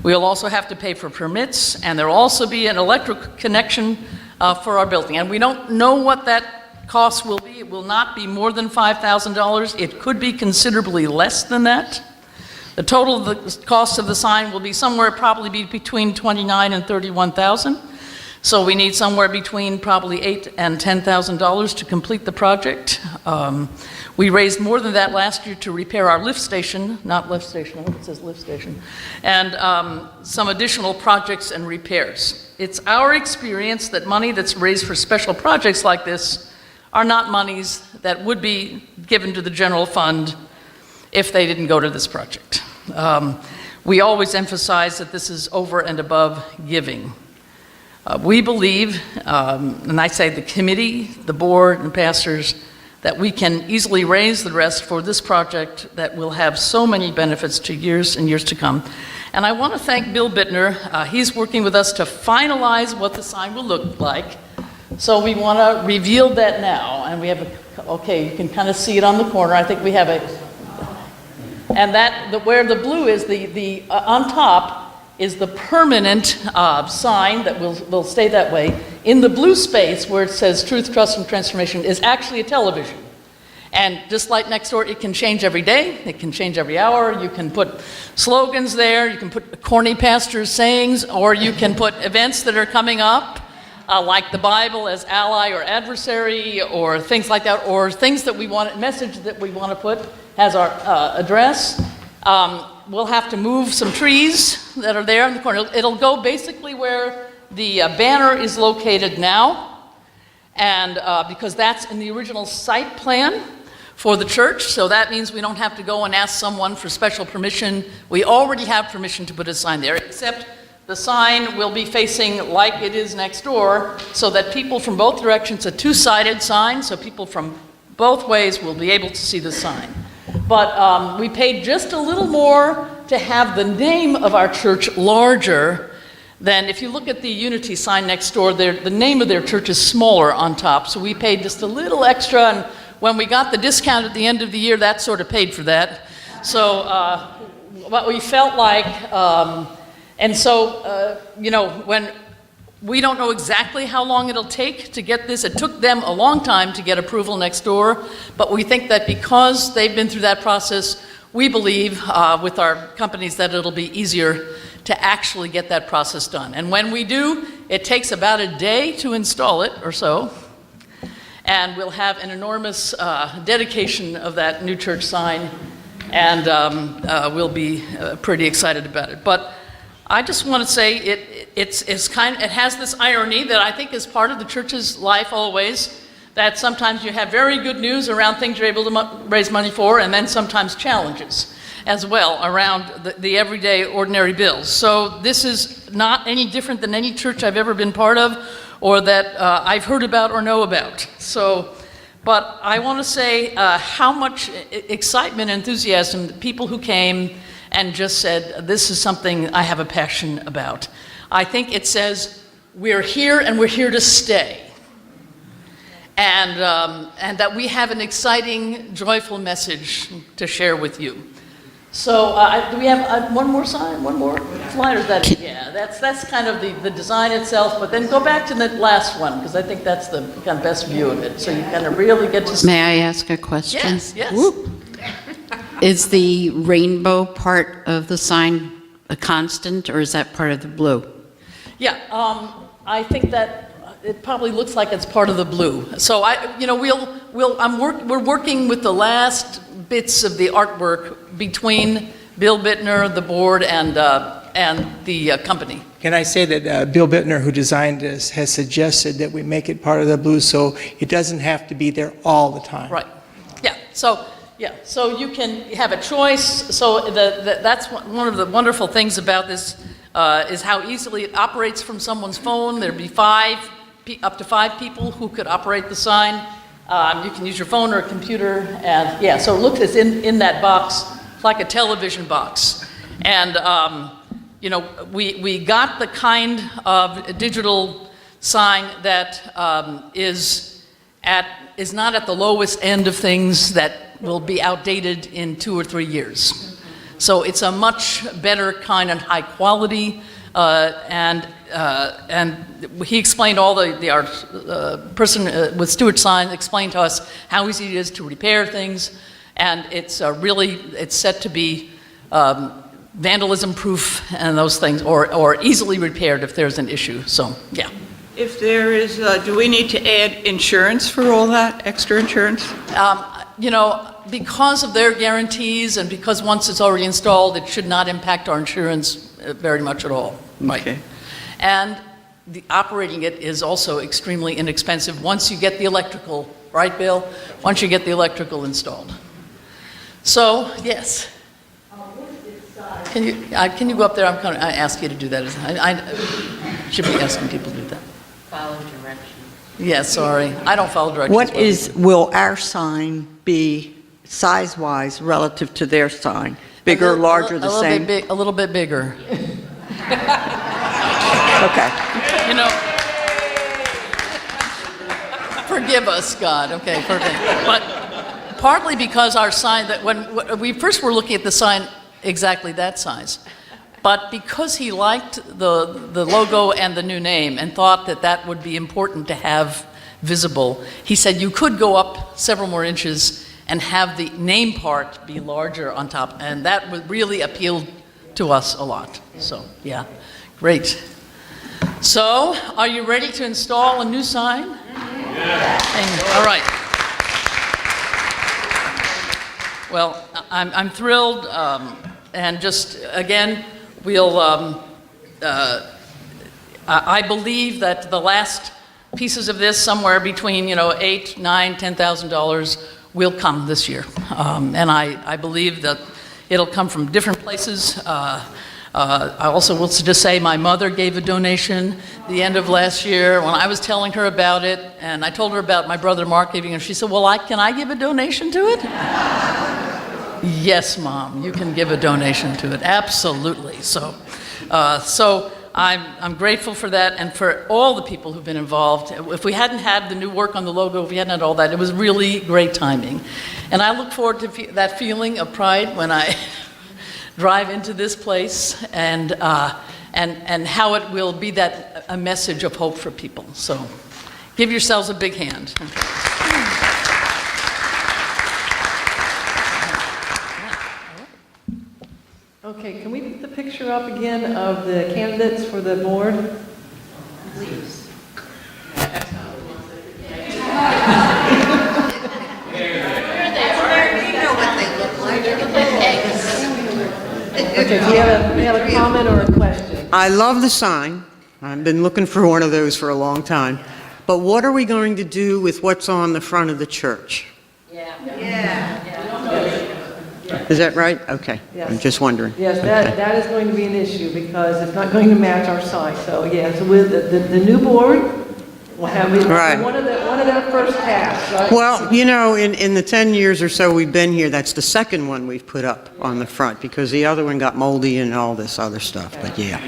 We'll also have to pay for permits, and there will also be an electric connection for our building. And we don't know what that cost will be. It will not be more than $5,000. It could be considerably less than that. The total of the cost of the sign will be somewhere probably between $29,000 and $31,000. So we need somewhere between probably $8,000 and $10,000 to complete the project. We raised more than that last year to repair our lift station, not lift station, I hope it says lift station, and some additional projects and repairs. It's our experience that money that's raised for special projects like this are not monies that would be given to the general fund if they didn't go to this project. We always emphasize that this is over and above giving. We believe, and I say the committee, the board, and pastors, that we can easily raise the rest for this project that will have so many benefits to years and years to come. And I want to thank Bill Bittner. He's working with us to finalize what the sign will look like. So we want to reveal that now, and we have okay, you can kind of see it on the corner. I think we have and where the blue is, on top is the permanent sign that will stay that way. In the blue space where it says Truth, Trust, and Transformation is actually a television. And just like next door, it can change every day, it can change every hour. You can put slogans there, you can put corny pastors' sayings, or you can put events that are coming up, like the Bible as ally or adversary, or things like that, or things that we want, message that we want to put has our address. We'll have to move some trees that are there in the corner. It'll go basically where the banner is located now, and because that's in the original site plan for the church, so that means we don't have to go and ask someone for special permission. We already have permission to put a sign there, except the sign will be facing like it is next door, so that people from both directions, a two-sided sign, so people from both ways will be able to see the sign. But we paid just a little more to have the name of our church larger than, if you look at the Unity sign next door, the name of their church is smaller on top, so we paid just a little extra, and when we got the discount at the end of the year, that sort of paid for that. So what we felt like, when we don't know exactly how long it'll take to get this. It took them a long time to get approval next door, but we think that because they've been through that process, we believe with our companies that it'll be easier to actually get that process done. And when we do, it takes about a day to install it or so, and we'll have an enormous dedication of that new church sign, and we'll be pretty excited about it. But I just want to say it has this irony that I think is part of the church's life always, that sometimes you have very good news around things you're able to raise money for, and then sometimes challenges as well around the everyday ordinary bills. So this is not any different than any church I've ever been part of or that I've heard about or know about. But I want to say how much excitement and enthusiasm the people who came and just said, this is something I have a passion about. I think it says, we're here and we're here to stay. And that we have an exciting, joyful message to share with you. So do we have one more sign, one more slide? Yeah, that's kind of the design itself, but then go back to the last one, because I think that's the kind of best view of it. So you kind of really get to see. May I ask a question? Yes. Whoop. Is the rainbow part of the sign a constant, or is that part of the blue? Yeah, I think that it probably looks like it's part of the blue. So we're working with the last bits of the artwork between Bill Bittner, the board, and the company. Can I say that Bill Bittner, who designed this, has suggested that we make it part of the blue so it doesn't have to be there all the time. Right. Yeah. So you can have a choice. So that's one of the wonderful things about this is how easily it operates from someone's phone. There'd be up to five people who could operate the sign. You can use your phone or a computer, and yeah. So look, it's in that box. It's like a television box, and we got the kind of digital sign that is not at the lowest end of things that will be outdated in 2 or 3 years. So it's a much better kind of high quality, and he explained our person with Stewart Sign explained to us how easy it is to repair things, and it's set to be vandalism proof and those things, or easily repaired if there's an issue. So yeah. If there is, do we need to add insurance for all that, extra insurance? Because of their guarantees and because once it's already installed, it should not impact our insurance very much at all. Okay. And operating it is also extremely inexpensive once you get the electrical, right, Bill? Once you get the electrical installed. So, yes. Can you go up there? I ask you to do that. I should be asking people to do that. Follow directions. Yeah, sorry. I don't follow directions. Will our sign be size-wise relative to their sign? Bigger, larger, the same? A little bit bigger. Okay. Forgive us, God. Okay, perfect. But partly because our sign, that when we first were looking at the sign exactly that size, but because he liked the logo and the new name and thought that would be important to have visible, he said you could go up several more inches and have the name part be larger on top. And that would really appealed to us a lot. So, yeah, great. So, are you ready to install a new sign? Yeah. All right. Well, I'm thrilled, and just, again, we'll, I believe that the last pieces of this, somewhere between, $8,000, $9,000, $10,000, will come this year. And I believe that it'll come from different places. I also will just say my mother gave a donation the end of last year when I was telling her about it, and I told her about my brother Mark giving, and she said, well, can I give a donation to it? Yes, Mom, you can give a donation to it, absolutely. So I'm grateful for that, and for all the people who've been involved. If we hadn't had the new work on the logo, if we hadn't had all that, it was really great timing. And I look forward to that feeling of pride when I drive into this place, and how it will be a message of hope for people. So give yourselves a big hand. Okay, can we put the picture up again of the candidates for the board? Please. Okay, do you have a comment or a question? I love the sign. I've been looking for one of those for a long time. But what are we going to do with what's on the front of the church? Is that right? Okay. Yes. I'm just wondering. Yes, Okay. that is going to be an issue because it's not going to match our sign. So, yeah, so with the new board, we'll have Right. one of their first tasks, right? Well, in the 10 years or so we've been here, that's the second one we've put up on the front because the other one got moldy and all this other stuff. But yeah.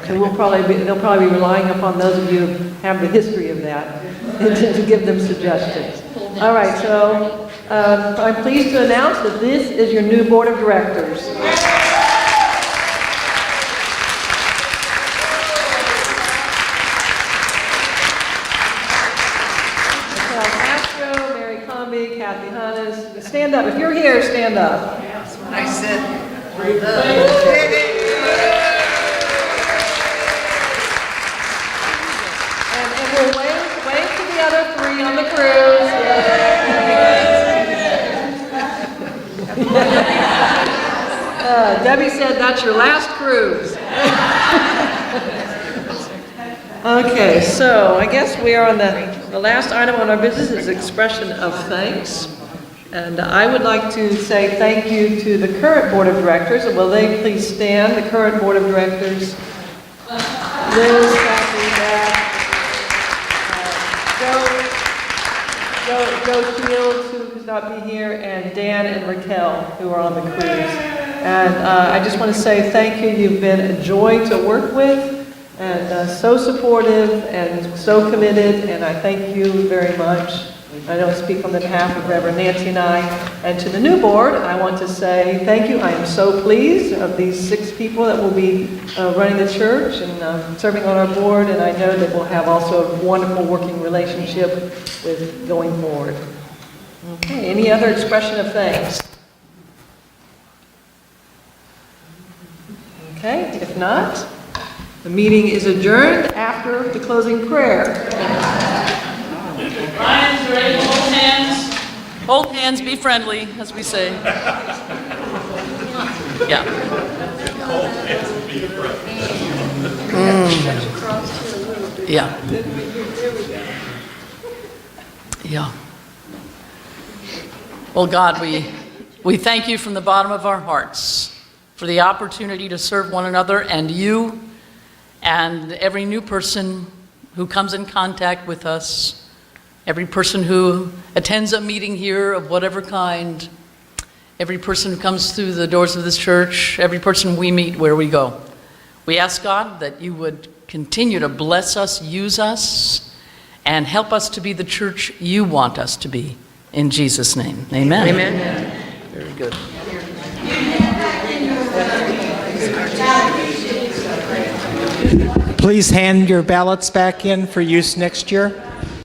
So they'll probably be relying upon those of you who have the history of that to give them suggestions. All right, so I'm pleased to announce that this is your new board of directors. Castro, Mary Comby, Kathy Hannes. Stand up. If you're here, stand up. I said, And we'll wave to the other three on the cruise. Debbie said that's your last cruise. Okay, so I guess we are on the last item on our business is expression of thanks. And I would like to say thank you to the current board of directors. Will they please stand, the current board of directors? Liz, Kathy, Joe Shields, who could not be here, and Dan and Raquel, who are on the cruise. And I just want to say thank you. You've been a joy to work with, and so supportive and so committed, and I thank you very much. I don't speak on the behalf of Reverend Nancy and I. And to the new board, I want to say thank you. I am so pleased of these 6 people that will be running the church and serving on our board, and I know that we'll have also a wonderful working relationship with going forward. Okay, any other expression of thanks? Okay, if not, the meeting is adjourned after the closing prayer. Ryan's ready. Hold hands. Hold hands, be friendly, as we say. Yeah. Hold hands, be friendly. Yeah. Yeah. Well, God, we thank you from the bottom of our hearts for the opportunity to serve one another and you and every new person who comes in contact with us. Every person who attends a meeting here of whatever kind, every person who comes through the doors of this church, every person we meet where we go. We ask God that you would continue to bless us, use us, and help us to be the church you want us to be. In Jesus' name, amen. Amen. Very good. Please hand your ballots back in for use next year.